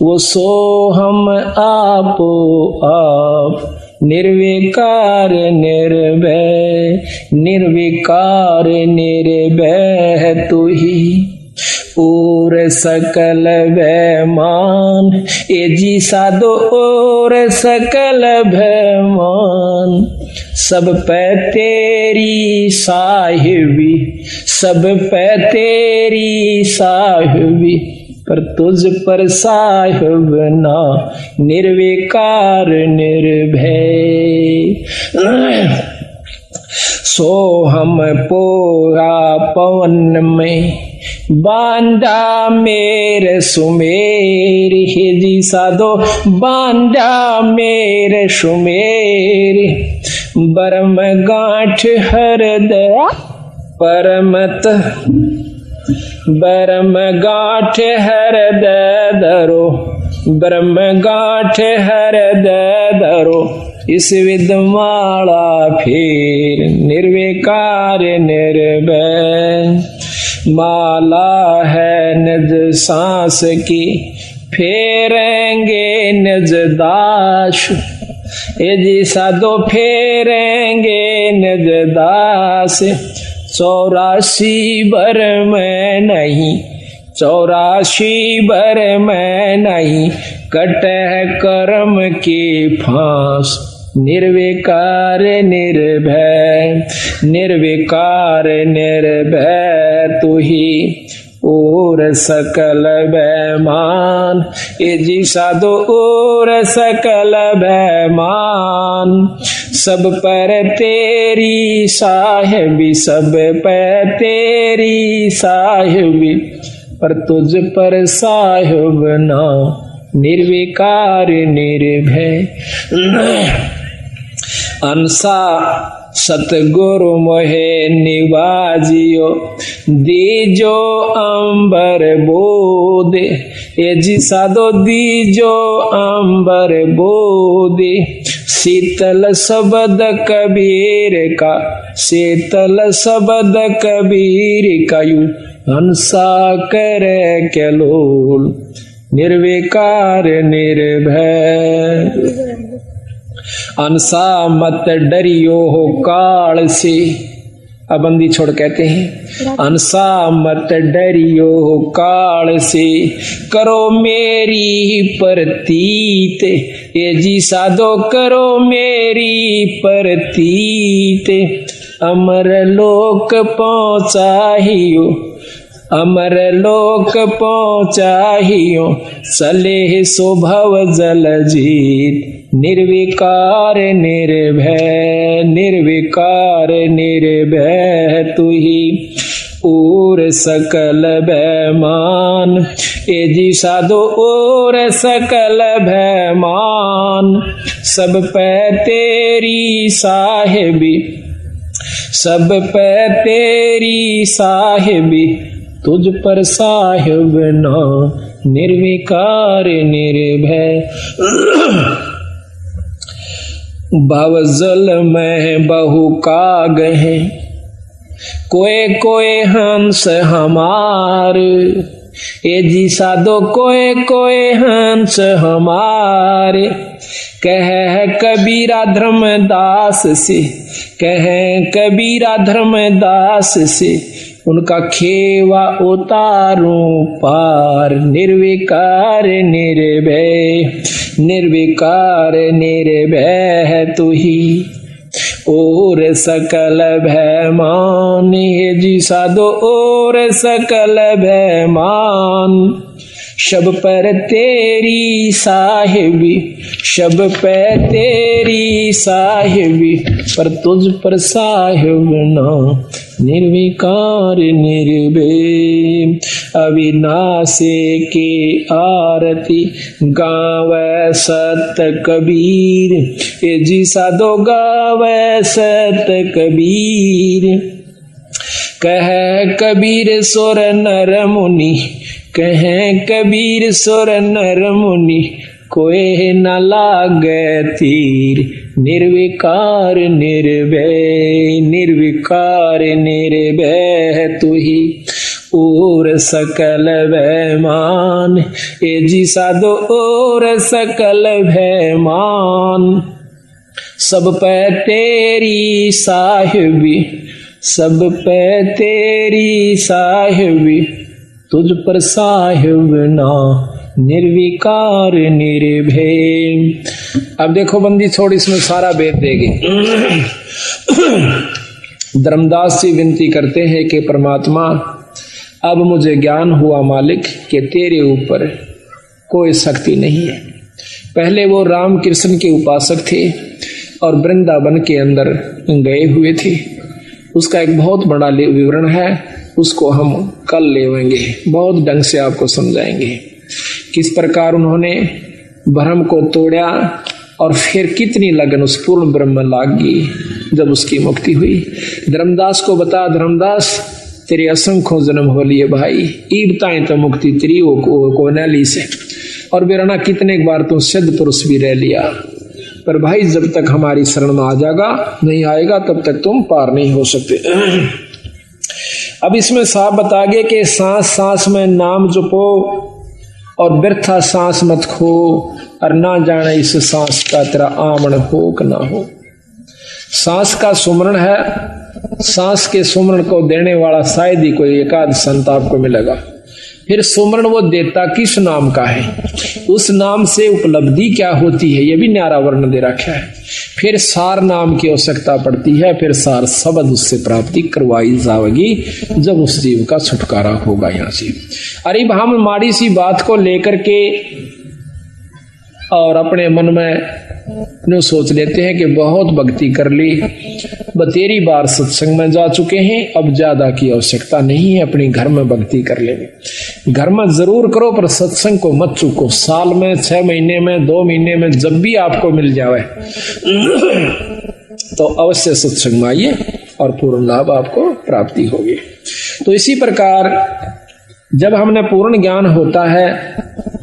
वो सो हम आपो आप, निर्विकार निर्भय, निर्विकार निर्भय तू ही और सकल बेमान, ये जी साधो और सकल बेमान। सब पे तेरी साहिबी, सब पे तेरी साहिबी, पर तुझ पर साहिब ना, निर्विकार निर्भय। सो हम पोया पवन में, बांधा मेरे सुमेर, हे जी साधो बांधा मेरे सुमेर। बरम गांठ हृदय परमत, बरम गांठ हृदय धरो, ब्रह्म गांठ हृदय धरो। इस विद्यमाला फिर निर्विकार निर्भय। माला है निज सांस की, फेरेंगे निज दास, ये जी साधो फेरेंगे निज दास। 84 भर में नहीं, 84 भर में नहीं, कटे कर्म की फांस। निर्विकार निर्भय, निर्विकार निर्भय तू ही और सकल बेमान, ये जी साधो और सकल बेमान। सब पर तेरी साहिबी, सब पर तेरी साहिबी, पर तुझ पर साहिब ना, निर्विकार निर्भय। अंसा सतगुरु मोहे निवाजियो, दीजो अंबर बोधे, ये जी साधो दीजो अंबर बोधे। शीतल शब्द कबीर का, शीतल शब्द कबीर का, यू हंसा करे कैलोल, निर्विकार निर्भय। अंसा मत डरियो हो काल से, अब बंदी छोड़ कहते हैं, अंसा मत डरियो हो काल से, करो मेरी प्रतीत, ये जी साधो करो मेरी प्रतीत। अमर लोक पहुँचाहियो, अमर लोक पहुँचाहियो, सलेह सुभव जल जीत। निर्विकार निर्भय, निर्विकार निर्भय तू ही और सकल भयमान, ए जी साधो और सकल भयमान। सब पे तेरी साहिबी, सब पे तेरी साहिबी, तुझ पर साहिब ना, निर्विकार निर्भय। भवजल में बहु काग है, कोए कोए हंस हमार, ए जी साधो कोए कोए हंस हमारे। कह कबीरा धर्मदास से, कह कबीरा धर्मदास से, उनका खेवा उतारूं पार। निर्विकार निर्भय, निर्विकार निर्भय है तू ही और सकल भयमान, हे जी साधो और सकल भयमान। शब पर तेरी साहिबी, शब पे तेरी साहिबी, पर तुझ पर साहिब ना, निर्विकार निर्भय। अविनाशी की आरती गावे सत कबीर, ये जी साधो गावे सत कबीर। कह कबीर सुर नर मुनि, कह कबीर सुर नर मुनि, कोई न लागे तीर। निर्विकार निर्भय, निर्विकार निर्भय तू ही और सकल भयमान, ए जी साधो और सकल भयमान। सब पे तेरी साहिबी, सब पे तेरी साहिबी, तुझ पर साहिब ना, निर्विकार निर्भय। अब देखो बंदी छोड़, इसमें सारा वेद देगी। धर्मदास जी विनती करते हैं कि परमात्मा अब मुझे ज्ञान हुआ मालिक कि तेरे ऊपर कोई शक्ति नहीं है। पहले वो राम कृष्ण के उपासक थे और वृंदावन के अंदर गए हुए थे। उसका एक बहुत बड़ा विवरण है, उसको हम कल लेवेंगे, बहुत ढंग से आपको समझाएंगे किस प्रकार उन्होंने भ्रम को तोड़ा और फिर कितनी लगन उस पूर्ण ब्रह्म लागी जब उसकी मुक्ति हुई। धर्मदास को बता, धर्मदास तेरे असंख्यों जन्म हो लिए भाई, ईबताएं तो मुक्ति तेरी को न ली से, और बेरना कितने बार तो सिद्ध पुरुष भी रह लिया, पर भाई जब तक हमारी शरण में आ जाएगा नहीं आएगा तब तक तुम पार नहीं हो सकते। अब इसमें साफ बता गए कि सांस सांस में नाम जपो और व्यर्था सांस मत खो, और ना जाने इस सांस का तेरा आमन हो कि ना हो। सांस का सुमरण है, सांस के सुमरण को देने वाला शायद ही कोई एकाध संत आपको मिलेगा। फिर सुमरण वो देता किस नाम का है, उस नाम से उपलब्धि क्या होती है, ये भी न्यारा वर्ण दे रखा है। फिर सार नाम की आवश्यकता पड़ती है, फिर सार शब्द उससे प्राप्ति करवाई जाएगी जब उस जीव का छुटकारा होगा यहाँ से। अरे हम माड़ी सी बात को लेकर के और अपने मन में नो सोच लेते हैं कि बहुत भक्ति कर ली, बतेरी बार सत्संग में जा चुके हैं, अब ज्यादा की आवश्यकता नहीं है, अपनी घर में भक्ति कर लेंगे। घर में जरूर करो पर सत्संग को मत चूको। साल में 6 महीने में 2 महीने में जब भी आपको मिल जाए तो अवश्य सत्संग में आइए और पूर्ण लाभ आपको प्राप्ति होगी। तो इसी प्रकार जब हमने पूर्ण ज्ञान होता है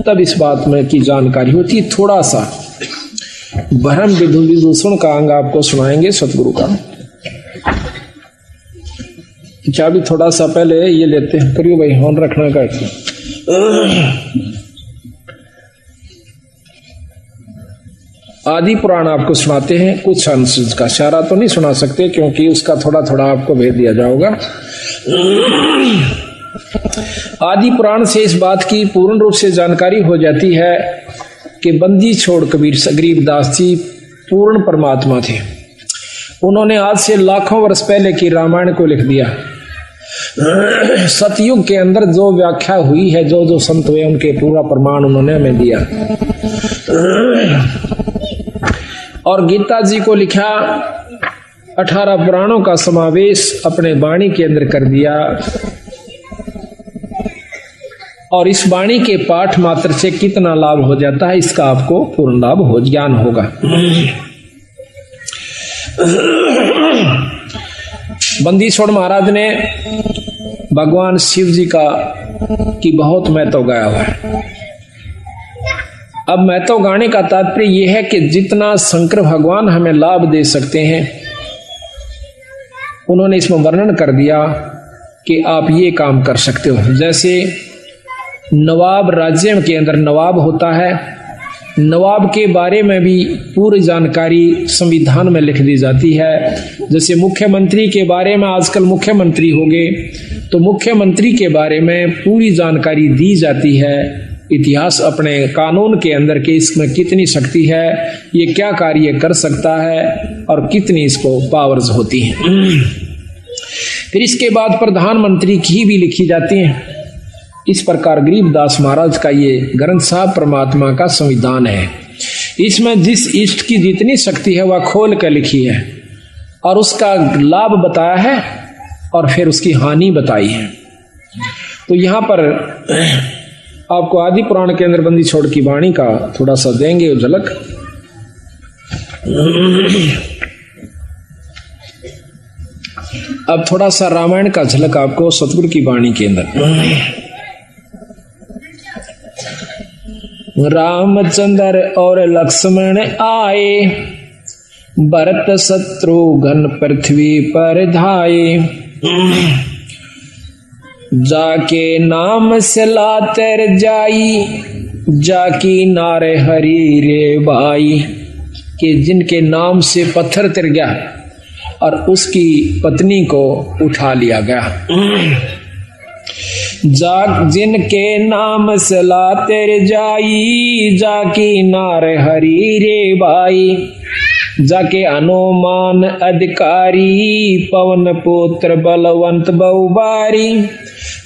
तब इस बात में की जानकारी होती है। थोड़ा सा भ्रम विदूषण का अंग आपको सुनाएंगे सतगुरु का। चाबी थोड़ा सा पहले ये लेते हैं, करियो भाई, हॉर्न रखना का। आदि पुराण आपको सुनाते हैं, कुछ अंश का, सारा तो नहीं सुना सकते क्योंकि उसका थोड़ा थोड़ा आपको भेद दिया जाएगा। आदि पुराण से इस बात की पूर्ण रूप से जानकारी हो जाती है कि बंदी छोड़ कबीर गरीबदास जी पूर्ण परमात्मा थे। उन्होंने आज से लाखों वर्ष पहले की रामायण को लिख दिया। सतयुग के अंदर जो व्याख्या हुई है, जो जो संत हुए उनके पूरा प्रमाण उन्होंने हमें दिया। और गीता जी को लिखा, 18 पुराणों का समावेश अपने वाणी के अंदर कर दिया। और इस वाणी के पाठ मात्र से कितना लाभ हो जाता है इसका आपको पूर्ण लाभ हो ज्ञान होगा। बंदी छोड़ महाराज ने भगवान शिव जी की बहुत महत्व गाया हुआ है। अब महत्व गाने का तात्पर्य यह है कि जितना शंकर भगवान हमें लाभ दे सकते हैं उन्होंने इसमें वर्णन कर दिया कि आप ये काम कर सकते हो। जैसे नवाब राज्य के अंदर नवाब होता है, नवाब के बारे में भी पूरी जानकारी संविधान में लिख दी जाती है। जैसे मुख्यमंत्री के बारे में, आजकल मुख्यमंत्री हो गए तो मुख्यमंत्री के बारे में पूरी जानकारी दी जाती है। इतिहास अपने कानून के अंदर के इसमें कितनी शक्ति है, ये क्या कार्य कर सकता है और कितनी इसको पावर्स होती हैं। फिर इसके बाद प्रधानमंत्री की भी लिखी जाती है। इस प्रकार गरीबदास महाराज का ये ग्रंथ साहब परमात्मा का संविधान है। इसमें जिस इष्ट की जितनी शक्ति है वह खोल कर लिखी है और उसका लाभ बताया है और फिर उसकी हानि बताई है। तो यहाँ पर आपको आदि पुराण के अंदर बंदी छोड़ की वाणी का थोड़ा सा देंगे झलक। अब थोड़ा सा रामायण का झलक आपको सतगुरु की वाणी के अंदर। रामचंद्र और लक्ष्मण आए, भरत शत्रुघ्न पृथ्वी पर धाये, जाके नाम से लातर जाई, जाकी नारे हरी रे बाई। कि जिनके नाम से पत्थर तिर गया और उसकी पत्नी को उठा लिया गया। जाग जिनके नाम से लाते जाई, जाकी नार हरी रे बाई। जाके हनुमान अधिकारी, पवन पुत्र बलवंत बहुबारी।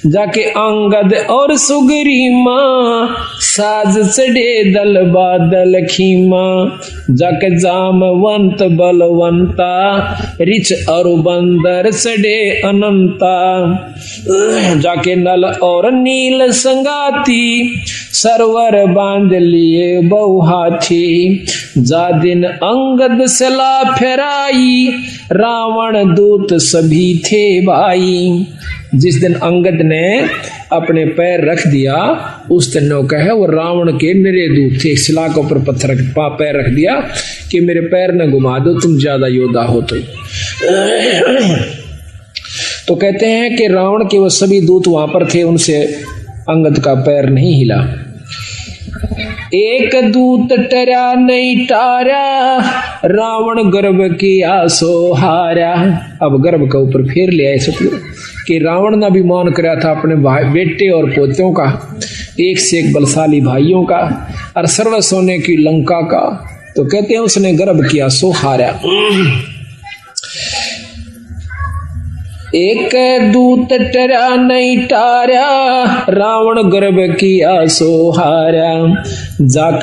जाके अंगद और सुग्री माँ, साज चढ़े दल बादल खीमा। जाके जामवंत बलवंता, रिच और बंदर चढ़े अनंता। जाके नल और नील संगाती, सरवर बांध लिए बहु हाथी। जा दिन अंगद सला फेराई, रावण दूत सभी थे भाई। जिस दिन अंगद ने अपने पैर रख दिया उस दिन नौका है वो रावण के निरे दूत थे। शिला के ऊपर पत्थर पैर रख दिया कि मेरे पैर न घुमा दो, तुम ज्यादा योद्धा हो। तो कहते हैं कि रावण के वो सभी दूत वहां पर थे, उनसे अंगद का पैर नहीं हिला। एक दूत टरा नहीं टारा, रावण गर्भ की आसो हारा। अब गर्भ का ऊपर फेर ले आए सतगुरु कि रावण ने अभिमान कराया था अपने भाई बेटे और पोतों का, एक से एक बलशाली भाइयों का और सर्व सोने की लंका का तो कहते हैं उसने गर्भ किया सो हारा। एक दूत टरा नहीं टारा, रावण गर्भ किया सो हारा। जाक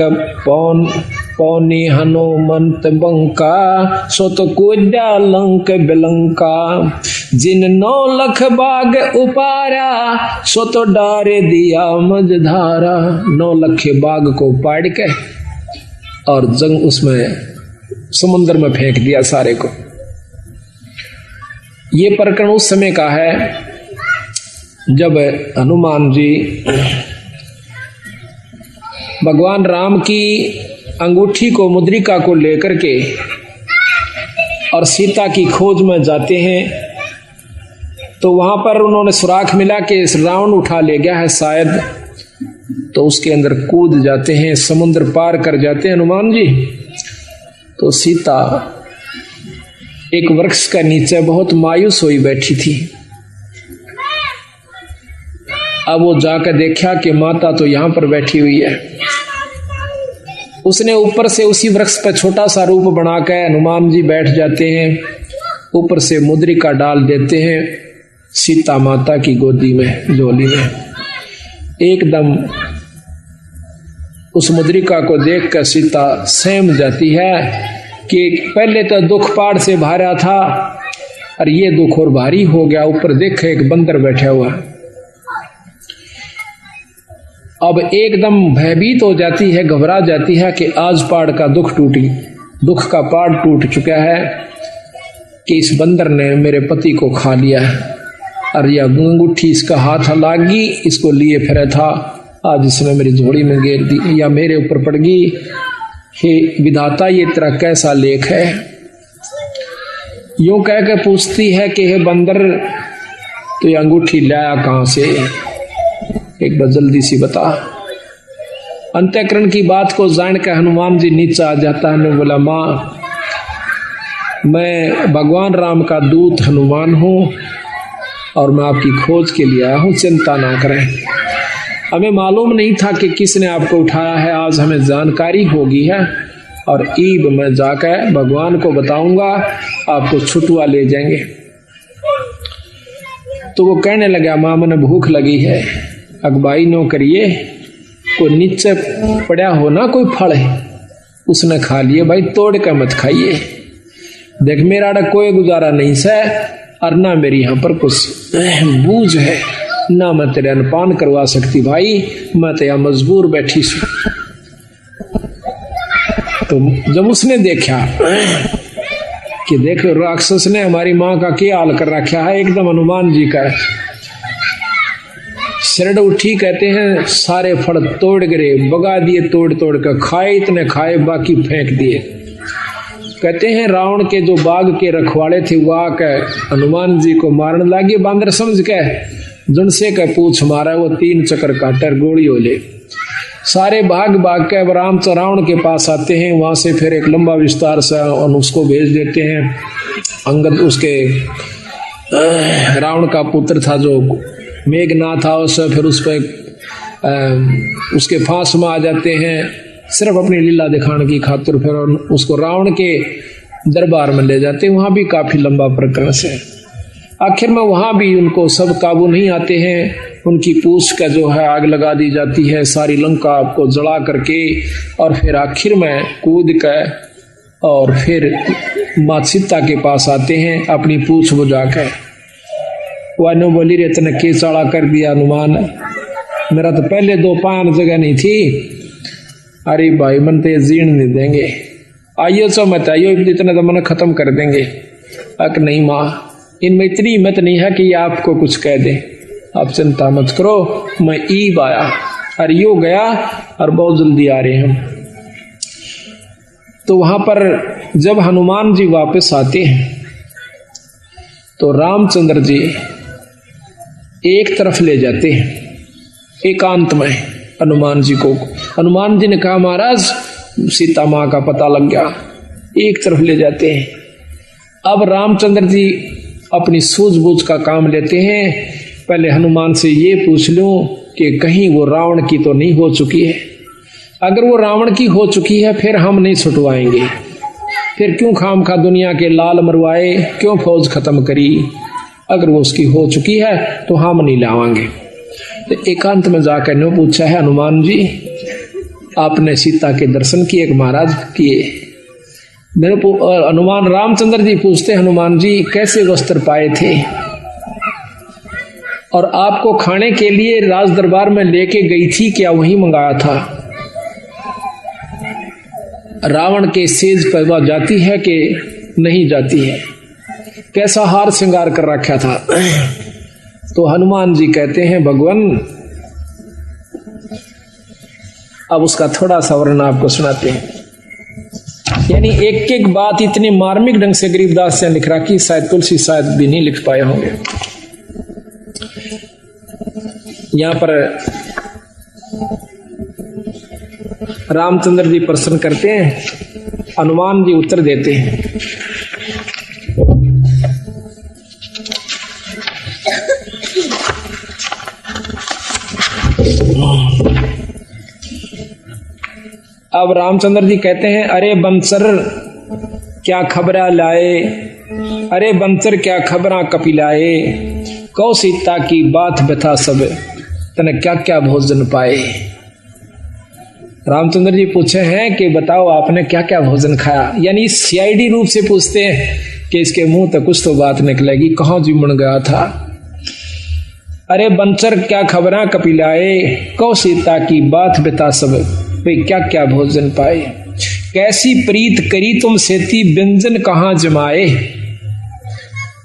पौनी हनुमंत बंका, सो तो कूदा लंक बिलंका। जिन 9 लाख बाग उपारा, सो तो डारे दिया मझधारा। 9 लाख बाग को पाड़ के और जंग उसमें समुद्र में फेंक दिया सारे को। ये प्रकरण उस समय का है जब हनुमान जी भगवान राम की अंगूठी को, मुद्रिका को लेकर के और सीता की खोज में जाते हैं। तो वहां पर उन्होंने सुराख मिला कि रावण उठा ले गया है शायद, तो उसके अंदर कूद जाते हैं, समुद्र पार कर जाते हैं हनुमान जी। तो सीता एक वृक्ष का नीचे बहुत मायूस हुई बैठी थी। अब वो जाकर देखा कि माता तो यहां पर बैठी हुई है। उसने ऊपर से उसी वृक्ष पर छोटा सा रूप बनाकर हनुमान जी बैठ जाते हैं, ऊपर से मुद्रिका डाल देते हैं सीता माता की गोदी में, झोली में। एकदम उस मुद्रिका को देखकर सीता सहम जाती है कि पहले तो दुख पाड़ से भरा था और ये दुख और भारी हो गया। ऊपर देखे एक बंदर बैठा हुआ, अब एकदम भयभीत हो जाती है, घबरा जाती है कि आज पाड़ का दुख का पाड़ टूट चुका है कि इस बंदर ने मेरे पति को खा लिया है और यह अंगूठी इसका हाथ लागी, इसको लिए फिरा था, आज इसने मेरी झोली में घेर दी या मेरे ऊपर पड़ गई। हे विधाता, ये तेरा कैसा लेख है। यूं कह के पूछती है कि हे बंदर, तो ये अंगूठी लाया कहां से, एक बार जल्दी सी बता। अंतःकरण की बात को जान कर हनुमान जी नीचे आ जाता है। बोला, माँ मैं भगवान राम का दूत हनुमान हूं और मैं आपकी खोज के लिए आया हूं, चिंता ना करें। हमें मालूम नहीं था कि किसने आपको उठाया है, आज हमें जानकारी होगी है और ईब में जाकर भगवान को बताऊंगा, आपको छुटवा ले जाएंगे। तो वो कहने लगा, मां मैंने भूख लगी है, अगबाई नो करिए, कोई नीचे पड़ा हो ना कोई फल है उसने खा लिए, भाई तोड़ कर मत खाइए। देख मेरा कोई गुजारा नहीं से और ना मेरी यहाँ पर कुछ बूझ है, ना मैं तेरे अनपान करवा सकती भाई, मैं तो यहाँ मजबूर बैठी सी। तो जब उसने देखा कि देखो राक्षस ने हमारी माँ का क्या हाल कर रखा है, एकदम हनुमान जी का शरण उठी, कहते हैं सारे फल तोड़ गिरे, बगा दिए, तोड़ तोड़ कर खाए, इतने खाए बाकी फेंक दिए। कहते हैं रावण के जो बाग के रखवाड़े थे वो आकर हनुमान जी को मारने लगे, बांदर समझ के जुनसे का पूछ मारा, वो 3 चक्कर काटर गोली हो ले। सारे भाग भाग के अब राम तो रावण के पास आते हैं, वहां से फिर एक लंबा विस्तार से और उसको भेज देते हैं। अंगद उसके रावण का पुत्र था जो मेघनाथ था, उससे फिर उस पर उसके फांस में आ जाते हैं, सिर्फ अपनी लीला दिखाने की खातिर। फिर उसको रावण के दरबार में ले जाते हैं, वहां भी काफी लंबा प्रकरण है। आखिर में वहां भी उनको सब काबू नहीं आते हैं, उनकी पूंछ का जो है आग लगा दी जाती है, सारी लंका को जला करके, और फिर आखिर में कूद कर और फिर माँ सीता के पास आते हैं अपनी पूंछ बुझाकर। वानो बोली रे तने के चाड़ा कर दिया हनुमान, मेरा तो पहले 2 पांव जगह नहीं थी। अरे भाई मन तो जीर्ण नहीं देंगे, आइयो सो मत आइयो, इतने तो मन खत्म कर देंगे। अक नहीं माँ, इनमें इतनी हिम्मत नहीं है कि ये आपको कुछ कह दे, आप चिंता मत करो, मैं ईब आया और यो गया और बहुत जल्दी आ रहे हम। तो वहां पर जब हनुमान जी वापस आते हैं तो रामचंद्र जी एक तरफ ले जाते हैं एकांत में हनुमान जी को। हनुमान जी ने कहा महाराज सीता माँ का पता लग गया, एक तरफ ले जाते हैं। अब रामचंद्र जी अपनी सूझबूझ का काम लेते हैं, पहले हनुमान से ये पूछ लूं कि कहीं वो रावण की तो नहीं हो चुकी है। अगर वो रावण की हो चुकी है फिर हम नहीं छुटवाएंगे, फिर क्यों खाम खा दुनिया के लाल मरवाए, क्यों फौज खत्म करी। अगर वो उसकी हो चुकी है तो हम नहीं लावांगे। तो एकांत में जाकर ने पूछा है, हनुमान जी आपने सीता के दर्शन किए कि महाराज किए? मेरे हनुमान रामचंद्र जी पूछते, हनुमान जी कैसे वस्त्र पाए थे और आपको खाने के लिए राज दरबार में लेके गई थी, क्या वही मंगाया था? रावण के सेज पर वह जाती है कि नहीं जाती है? कैसा हार श्रृंगार कर रखा था? तो हनुमान जी कहते हैं, भगवान अब उसका थोड़ा सा वर्णन आपको सुनाते हैं। यानी एक एक बात इतनी मार्मिक ढंग से गरीबदास ने लिख रखी, शायद तुलसी शायद भी नहीं लिख पाए होंगे। यहां पर रामचंद्र जी प्रश्न करते हैं, हनुमान जी उत्तर देते हैं। अब रामचंद्र जी कहते हैं, अरे बंसर क्या खबरा लाए, अरे बंसर क्या खबरा कपिलाए, कौ सीता की बात बता सब, तने क्या क्या भोजन पाए। रामचंद्र जी पूछे हैं कि बताओ आपने क्या क्या भोजन खाया, यानी सीआईडी रूप से पूछते हैं कि इसके मुंह तक कुछ तो बात निकलेगी, कहां जी मुड़ गया था। अरे बंसर क्या खबरा कपिलाए, कौ सीता की बात बता सब, वे क्या क्या भोजन पाए। कैसी प्रीत करी तुम सेती, व्यंजन कहाँ जमाए,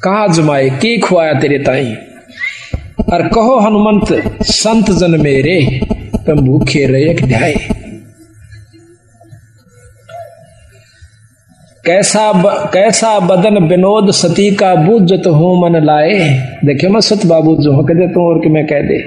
कहाँ जमाए, के खुआया तेरे ताई। और कहो हनुमंत संत जन मेरे, तुम भूखे रहे ढाए। कैसा बदन विनोद सती का, बूझ तो हूं मन लाए। देखियो मैं सत बाबू जो कह देता हूं और कि मैं कह दे।